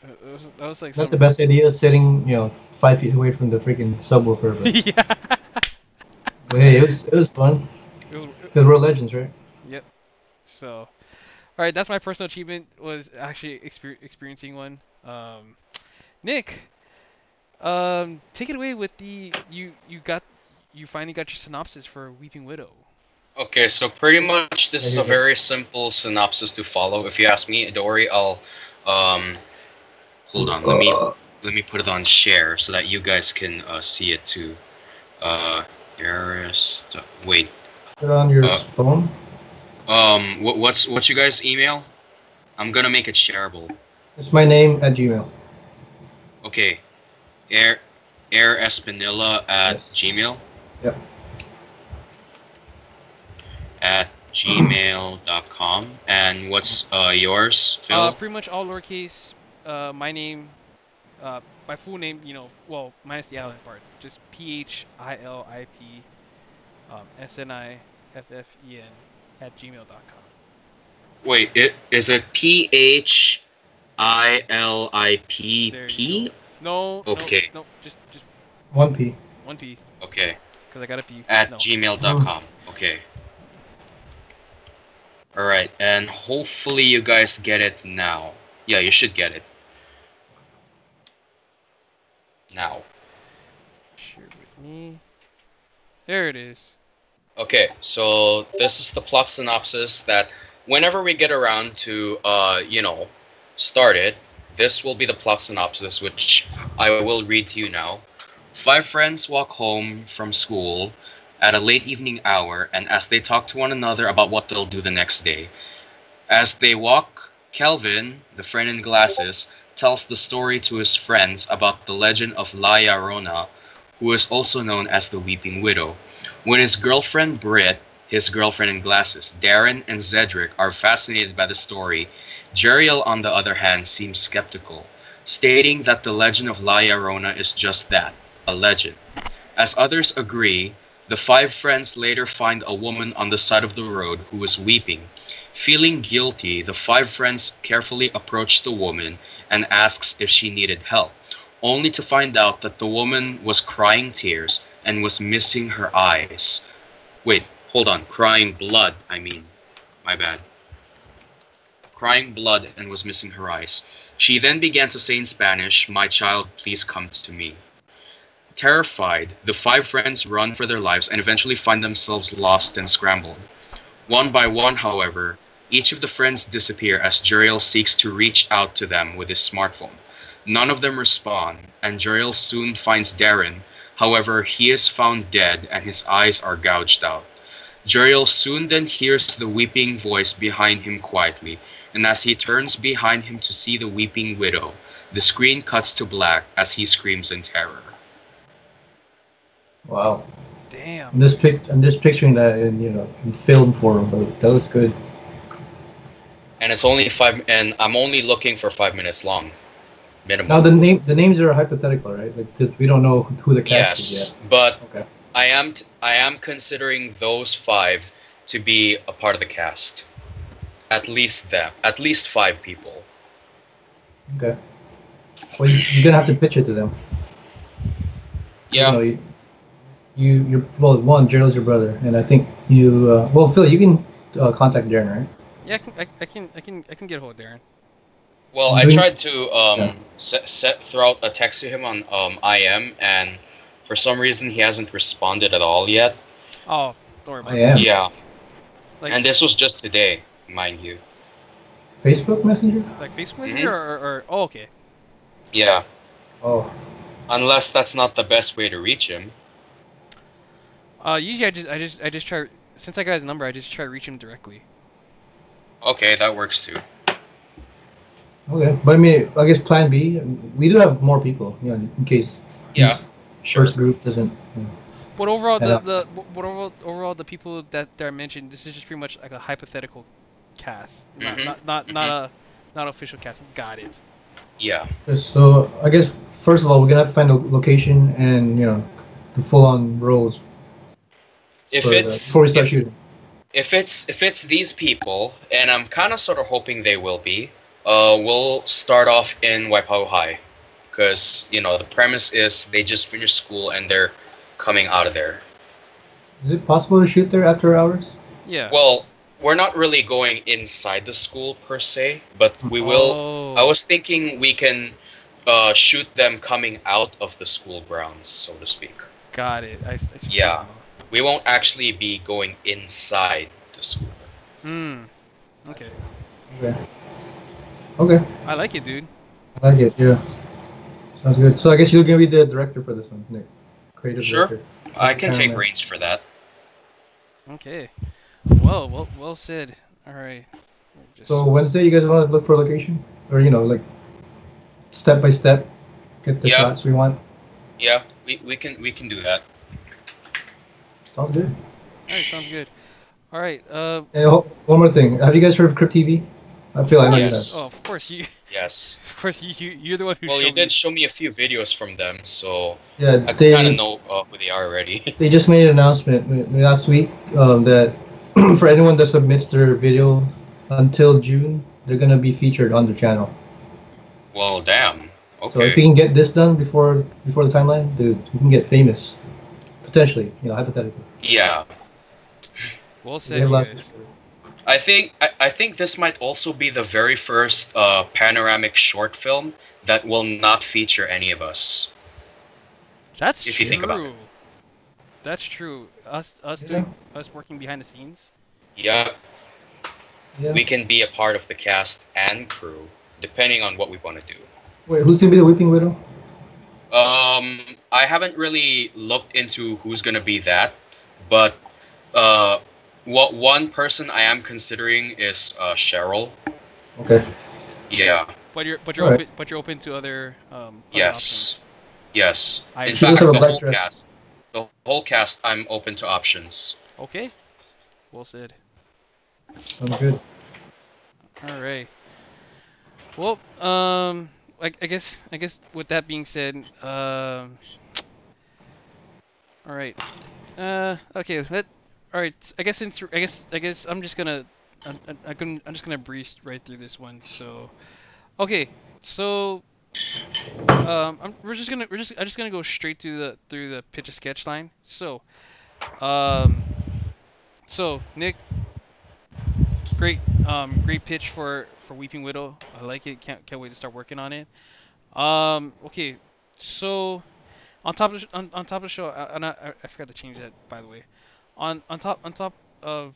that was Not the best idea sitting, 5 feet away from the freaking subwoofer, but, yeah. but hey, it was fun. Because we're legends, right? Yep. So, alright, that's my personal achievement, was actually experiencing one. Nick, take it away with you finally got your synopsis for Weeping Widow. Okay, so pretty much this is a very simple synopsis to follow. If you ask me, Dory, I'll hold on. Let me put it on share so that you guys can see it too. Wait. Put it on your phone. What's you guys' email? I'm gonna make it shareable. It's my name at Gmail. Okay, AirEspinilla@Gmail. Yep. At gmail.com. And what's yours, Phil? Pretty much all lowercase. My name, my full name, well, minus the island part. Just PHILIP, SNIFFEN @gmail.com. Wait, is it PHILIPP? No. Okay. No, just 1P. 1P. Okay. Because I got a P. At No. gmail.com. Okay. Alright, and hopefully you guys get it now. Yeah, you should get it. Now. Share with me. There it is. Okay, so this is the plot synopsis that whenever we get around to, start it, this will be the plot synopsis, which I will read to you now. 5 friends walk home from school at a late evening hour, and as they talk to one another about what they'll do the next day, As they walk, Kelvin, the friend in glasses, tells the story to his friends about the legend of La Llorona, who is also known as the Weeping Widow. When his girlfriend Britt, his girlfriend in glasses, Darren, and Zedric are fascinated by the story, Jeriel, on the other hand, seems skeptical, stating that the legend of La Llorona is just that, a legend. As others agree, the five friends later find a woman on the side of the road who is weeping. Feeling guilty, the five friends carefully approach the woman and asks if she needed help, only to find out that the woman was crying tears and was missing her eyes. Wait, hold on. Crying blood, I mean. My bad. Crying blood and was missing her eyes. She then began to say in Spanish, "My child, please come to me." Terrified, the five friends run for their lives and eventually find themselves lost and scrambled. One by one, however, each of the friends disappear as Jeriel seeks to reach out to them with his smartphone. None of them respond, and Jeriel soon finds Darren. However, he is found dead and his eyes are gouged out. Jeriel soon then hears the weeping voice behind him quietly, and as he turns behind him to see the weeping widow, the screen cuts to black as he screams in terror. Wow. Damn. I'm just picturing that in film form, but that looks good. And it's only and I'm only looking for 5 minutes long, minimum. Now the names are hypothetical, right? Like 'cause we don't know who the cast is Yes, yet. but Okay. I am considering those five to be a part of the cast. At least five people. Okay. Well, you're gonna have to pitch it to them. Yeah. You're well. One, Gerald's your brother, and I think you. Well, Phil, you can contact Darren, right? Yeah, I can get a hold of Darren. Well, I tried to throw out a text to him on IM, and for some reason he hasn't responded at all yet. Oh, don't worry about it. Yeah. Like, and this was just today, mind you. Facebook Messenger? Like Facebook Messenger or oh, okay. Yeah. Oh. Unless that's not the best way to reach him. Usually I just try, since I got his number, I just try to reach him directly. Okay, that works too. Okay, but I mean, I guess Plan B. We do have more people, in case. Yeah. First group doesn't. But overall, overall the people that are mentioned, this is just pretty much like a hypothetical cast, not official cast. Got it. Yeah. So I guess first of all, we're gonna have to find a location and the full-on roles. Before we start shooting. If it's these people, and I'm kind of sort of hoping they will be, we'll start off in Waipahu High, because the premise is they just finished school and they're coming out of there. Is it possible to shoot there after hours? Yeah. Well, we're not really going inside the school per se, but we will. Oh. I was thinking we can shoot them coming out of the school grounds, so to speak. Got it. I Yeah. We won't actually be going inside the school. Okay. Okay. I like it, dude. I like it. Yeah. Sounds good. So I guess you're gonna be the director for this one, Nick. Creative director. I can take reins for that. Okay. Well said. All right. So Wednesday, you guys want to look for a location, or like step by step, get the shots we want. Yeah, we can do that. Sounds good. All right, sounds good. All right. And one more thing. Have you guys heard of Crypt TV? I feel like I know you have. Oh, of course you. Yes. Of course you're the one who. Well, you did show me a few videos from them, so yeah, I kind of know who they are already. They just made an announcement last week that for anyone that submits their video until June, they're gonna be featured on their channel. Well, damn. Okay. So if we can get this done before the timeline, dude, we can get famous. Potentially, hypothetically. Yeah. Well said, you guys. I think this might also be the very first panoramic short film that will not feature any of us. That's true. If you think about it. That's true. Us working behind the scenes. Yeah. We can be a part of the cast and crew, depending on what we want to do. Wait, who's gonna be the Weeping Widow? I haven't really looked into who's gonna be that, but What one person I am considering is Cheryl. Okay. Yeah. But you're Alright. open, but you're open to other Yes. options. Yes. I In She does fact, have a the black whole dress. cast. The whole cast, I'm open to options. Okay. Well said. Sounds good. All right. Well, I guess with that being said, all right. Okay. All right. I guess I'm just gonna, I'm just gonna breeze right through this one. So, okay. So, I'm just gonna go straight through the pitch a sketch line. So, um, so Nick, great pitch for Weeping Widow. I like it. Can't wait to start working on it. Okay. So on top of the show, I forgot to change that, by the way. On top of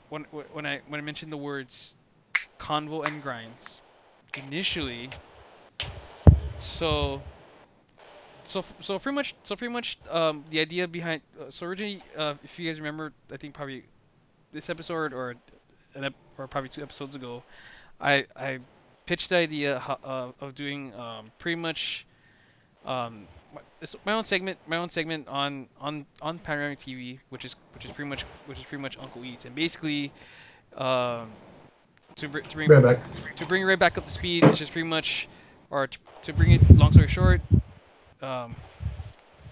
when I mentioned the words convo and grinds initially, so pretty much the idea behind so originally, if you guys remember, I think probably this episode or probably 2 episodes ago, I pitched the idea of doing pretty much my own segment on Panoramic TV, which is pretty much Uncle Eats, and basically um, Right back. to bring it right back up to speed. It's just pretty much, or to bring it, long story short, um,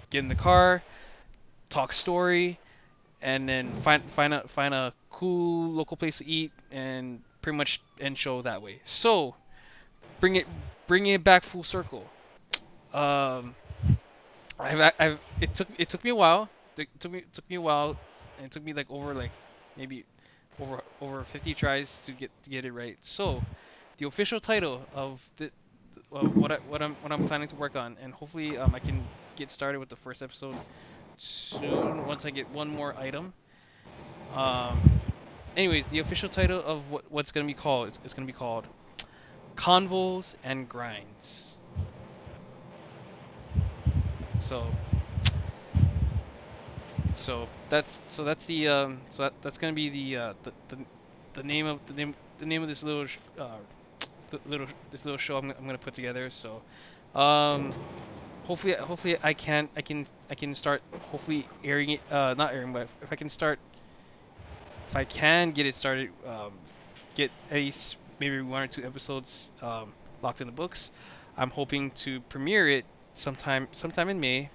get in the car, talk story, and then find a cool local place to eat, and pretty much end show that way. So bring it back full circle. Um, it took me a while. It took me a while, and it took me maybe over 50 tries to get it right. So the official title of what I'm planning to work on, and hopefully I can get started with the first episode soon once I get one more item. Um, anyways, the official title of what's gonna be called, it's gonna be called Convos and Grinds. So that's gonna be the name of this little show I'm gonna put together. So hopefully I can start hopefully airing it, not airing, but if I can get it started, get at least maybe 1 or 2 episodes locked in the books. I'm hoping to premiere it sometime in May.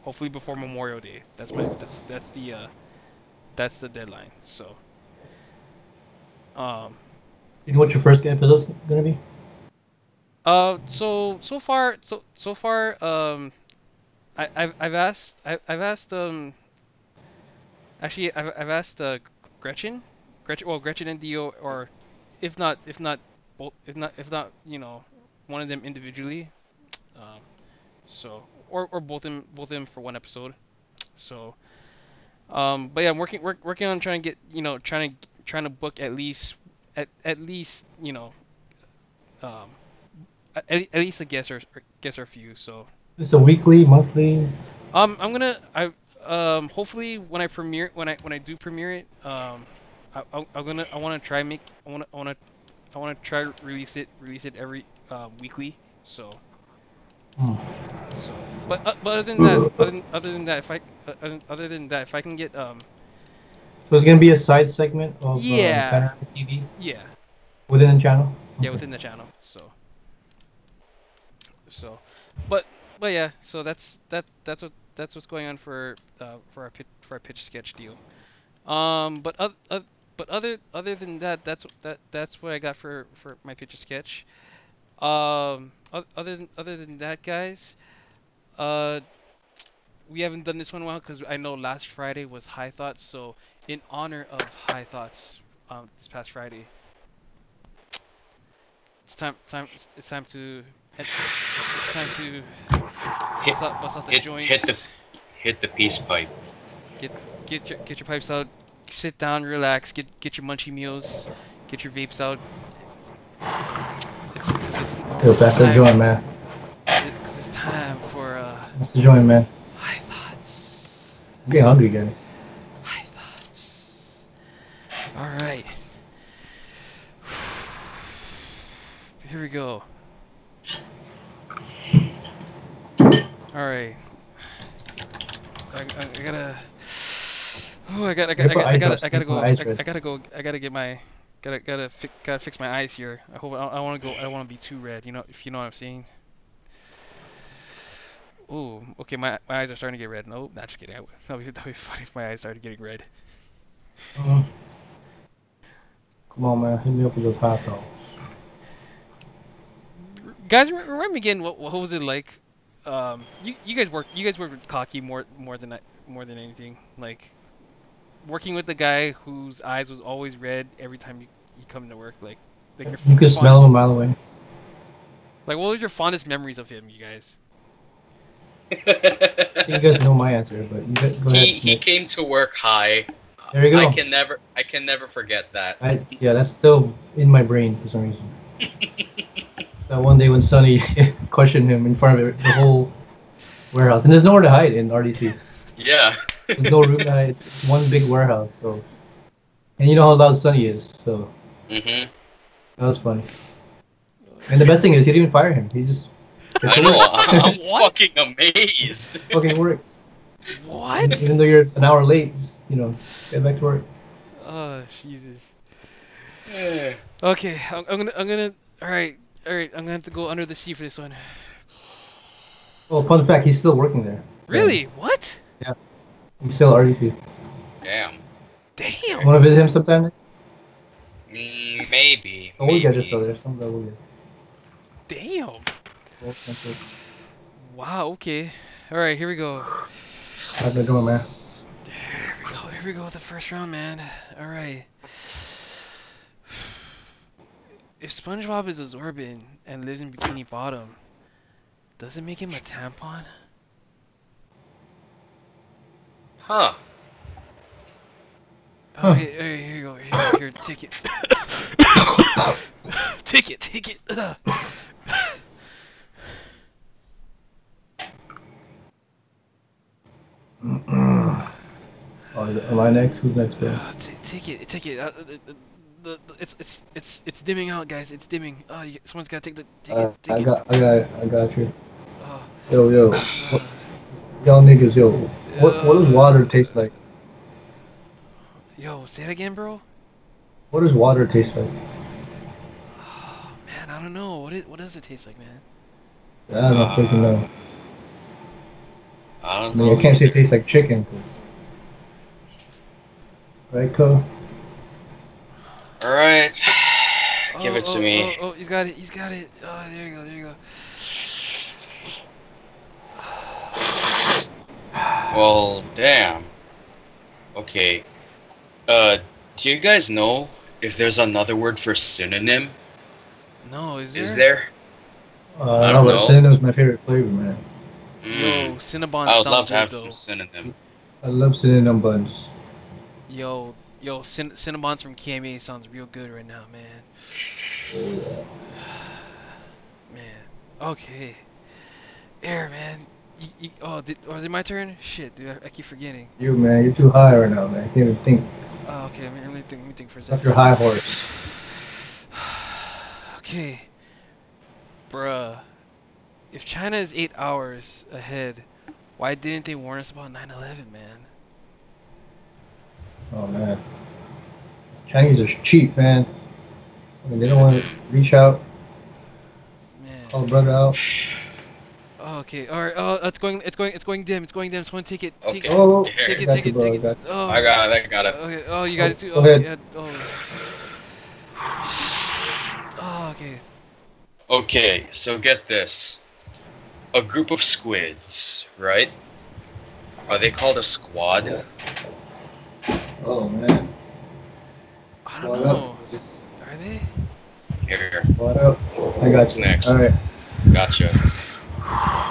Hopefully before Memorial Day. That's the deadline. So Do you know what your first episode's gonna be? so far I've asked actually I've asked Gretchen and Dio, or if not both, if not one of them individually, so or both them for one episode. So but yeah, I'm working on trying to get trying to book at least um at least a guest or a few. So It's a weekly, monthly. I'm gonna hopefully when I do premiere it, I want to try make I want to try release it every weekly. So Hmm. so but other than that, other than that, if I can get So it's gonna be a side segment of yeah Panoramic TV yeah within the channel. yeah Okay. within the channel. So but yeah, so that's what's going on for our pitch sketch deal. But other than that, that's what I got for my pitch sketch. Other than that, guys, uh, we haven't done this one in a while because I know last Friday was High Thoughts. So in honor of High Thoughts, this past Friday, it's time to bust out the joints. Hit the peace pipe. Get your pipes out. Sit down, relax. Get your munchie meals. Get your vapes out. Yo, pass the joint, man. Because it's time for Pass the joint, man. High Thoughts. I'm getting hungry, guys. High Thoughts. Alright. Here we go. Alright. I gotta. Oh, I gotta fix my eyes here. I don't wanna be too red. You know, if you know what I'm saying. Ooh, okay, my eyes are starting to get red. No, not just kidding. That'd be funny if my eyes started getting red. Come on, man. Hit me up with those hot dogs. Guys, remind me again. What was it like? You guys worked with Cocky more than anything. Like working with the guy whose eyes was always red every time you come to work. Like you could smell him a mile away. Like, what were your fondest memories of him, you guys? You guys know my answer, but go ahead. He came to work high. There you go. I can never forget that. Yeah, that's still in my brain for some reason. That one day when Sonny questioned him in front of the whole warehouse, and there's nowhere to hide in RDC. Yeah. There's no room to hide. It's one big warehouse. So, and you know how loud Sonny is. So. Mhm. That was funny. And the best thing is he didn't even fire him. He just. I know. I'm fucking amazed. Fucking work. What? Even though you're an hour late, just, get back to work. Oh, Jesus. Okay, I'm gonna. All right. I'm gonna have to go under the sea for this one. Oh, fun fact, he's still working there. Really? What? Yeah. He's still at RDC. Damn. Want to visit him sometime? Maybe. Oh, we guys are still there. Some of that will get. Damn. Wow. Okay. All right. Here we go. How's that going, man? Here we go. The first round, man. All right. If SpongeBob is a Zorbin and lives in Bikini Bottom, does it make him a tampon? Huh. Oh, here you go. Here, take it. Take it. Am I next? Who's next, bro? Take it. It's dimming out, guys. It's dimming. Oh, someone's gotta take it. I got you. Oh. Yo. Y'all niggas, yo. What does water taste like? Yo, say it again, bro. What does water taste like? Oh, man, I don't know. What does it taste like, man? I don't freaking know. I don't know. I can't say it tastes like chicken, right, Co? Alright. Give it to me. Oh, he's got it. Oh, there you go. Well, damn. Okay. Do you guys know if there's another word for synonym? No, is there? Is there? I don't know. Synonym's my favorite flavor, man. Yo, Cinnabon I would sounds love to good, have though. some synonym. I love synonym buns. Yo, Cinnabons from KMA sounds real good right now, man. Man. Okay. Air, man. Was it my turn? Shit, dude, I keep forgetting. Man, you're too high right now, man. I can't even think. Oh, okay, let me think for a second. Off your high horse. Okay. Bruh. If China is 8 hours ahead, why didn't they warn us about 9/11, man? Oh, man. Chinese are cheap, man. I mean, they don't want to reach out. Man. Call a brother out. Oh, okay. All right. Oh, it's going dim. Someone take it. Okay. Oh, take it. Oh. I got it. Okay. Oh, you got it too. Go ahead. Yeah. Oh, okay. Okay, so get this. A group of squids, right? Are they called a squad? Oh, man. I don't know. Are they? Here. What up? I got Who's you. next? All right. Gotcha.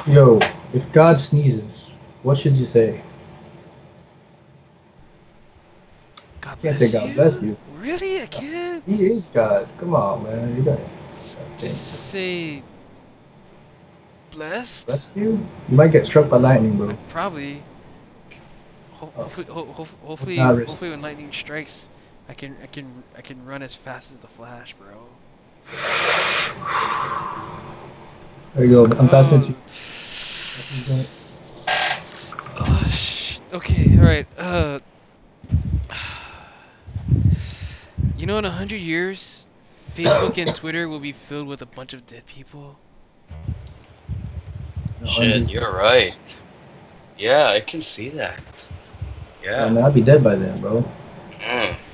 Yo, if God sneezes, what should you say? God Can't say God bless you. Really? I can't? He is God. Come on, man. You got it. Just say blessed? Bless you? You might get struck by lightning, bro. Probably. Hopefully when lightning strikes, I can run as fast as the Flash, bro. There you go. I'm passing it to you. Okay, all right. You know, in 100 years, Facebook and Twitter will be filled with a bunch of dead people. Shit, you're right. Yeah, I can see that. Yeah. I mean, I'll be dead by then, bro.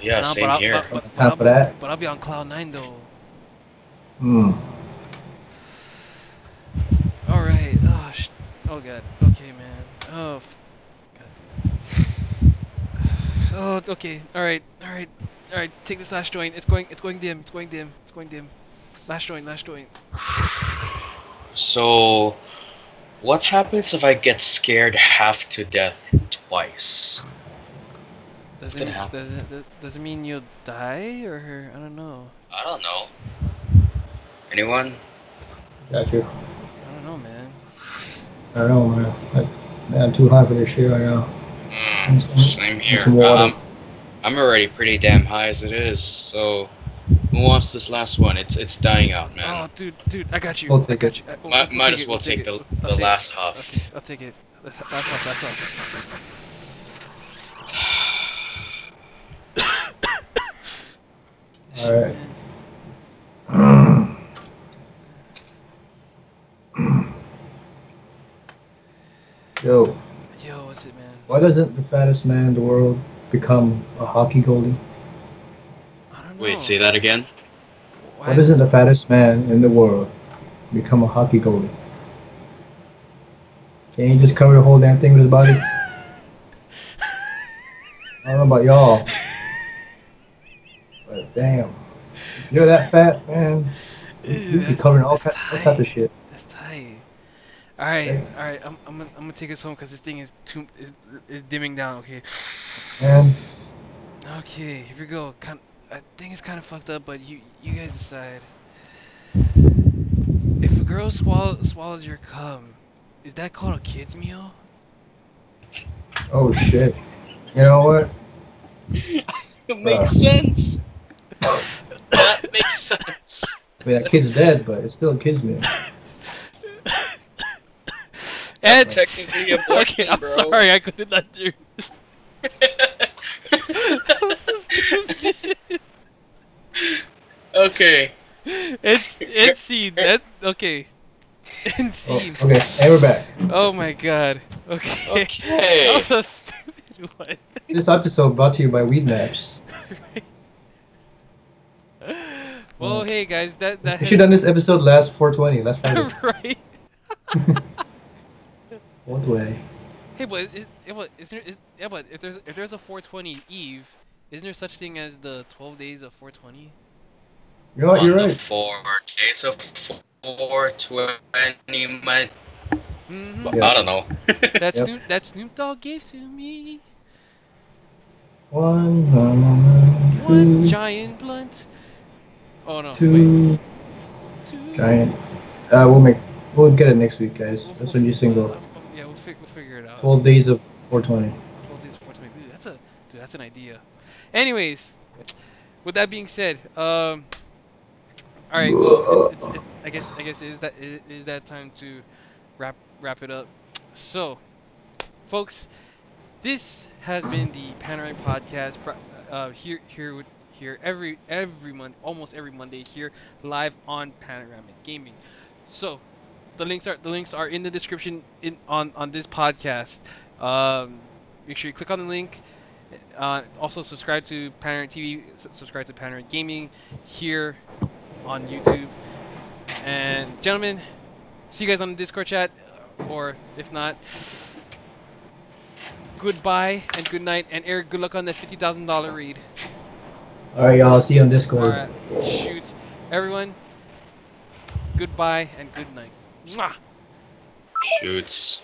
Yeah, Nah, same here. Time for that. But I'll be on cloud 9 though. All right. Oh god. Okay, man. Oh. God. Oh. Okay. All right. Take this last joint. It's going dim. It's going dim. Last joint. So, what happens if I get scared half to death twice? Does it mean you'll die, or I don't know. I don't know. Anyone? Got you. I don't know, man. I don't know, man. I'm too high for this shit right now. Same here. I'm already pretty damn high as it is. So, who wants this last one? It's dying out, man. Oh, dude, I got you. We'll take it. Might as well take the last huff. I'll take it. Last huff. Alright. Yo, what's it, man? why doesn't the fattest man in the world become a hockey goalie? I don't know. Wait, say that again? Why doesn't the fattest man in the world become a hockey goalie? Can't he just cover the whole damn thing with his body? I don't know about y'all, but damn, if you're that fat, man, you be covering all type of shit. That's tight. All right. I'm gonna take us home because this thing is dimming down. Okay. Man, Okay, here we go. I think it's kind of fucked up, but you guys decide. If a girl swallows your cum, is that called a kid's meal? oh shit. You know what? It makes sense. That makes sense. I mean, that kid's dead, but it's still a kid's meal. And technically abortion, okay, I'm bro. sorry, I could not do this. That was so stupid. Okay. It's scene. That okay. In scene. Oh, okay, and we're back. Oh my god. Okay. Okay. That was a stupid one. This episode brought to you by Weed Maps. Right. Well, hey guys, that We should have done this episode last 420, last Friday. right. What way? Hey, but but if there's a 420 Eve, isn't there such thing as the 12 days of 420? You know what? You're On the right. 4 days of 420, my... Mm-hmm. Yeah. I don't know. That Snoop Dogg gave to me. One Giant blunt. Oh no. two Wait. giant. We'll get it next week, guys. That's a new single. Yeah, we'll figure it out. 12 days of 420. 12 days of 420. Dude, that's an idea. Anyways, with that being said, all right. Well, I guess it is that time to wrap it up. So, folks, this has been the Panoramic Podcast. Here every month, almost every Monday here live on Panoramic Gaming. So, the links are in the description on this podcast. Make sure you click on the link. Also subscribe to Panoramic TV, subscribe to Panoramic Gaming here on YouTube. And gentlemen, see you guys on the Discord chat, or if not, goodbye and good night. And Eric, good luck on that $50,000 read. Alright, y'all. See you on Discord. Alright, shoots. Everyone, goodbye and good night. Mwah! Shoots.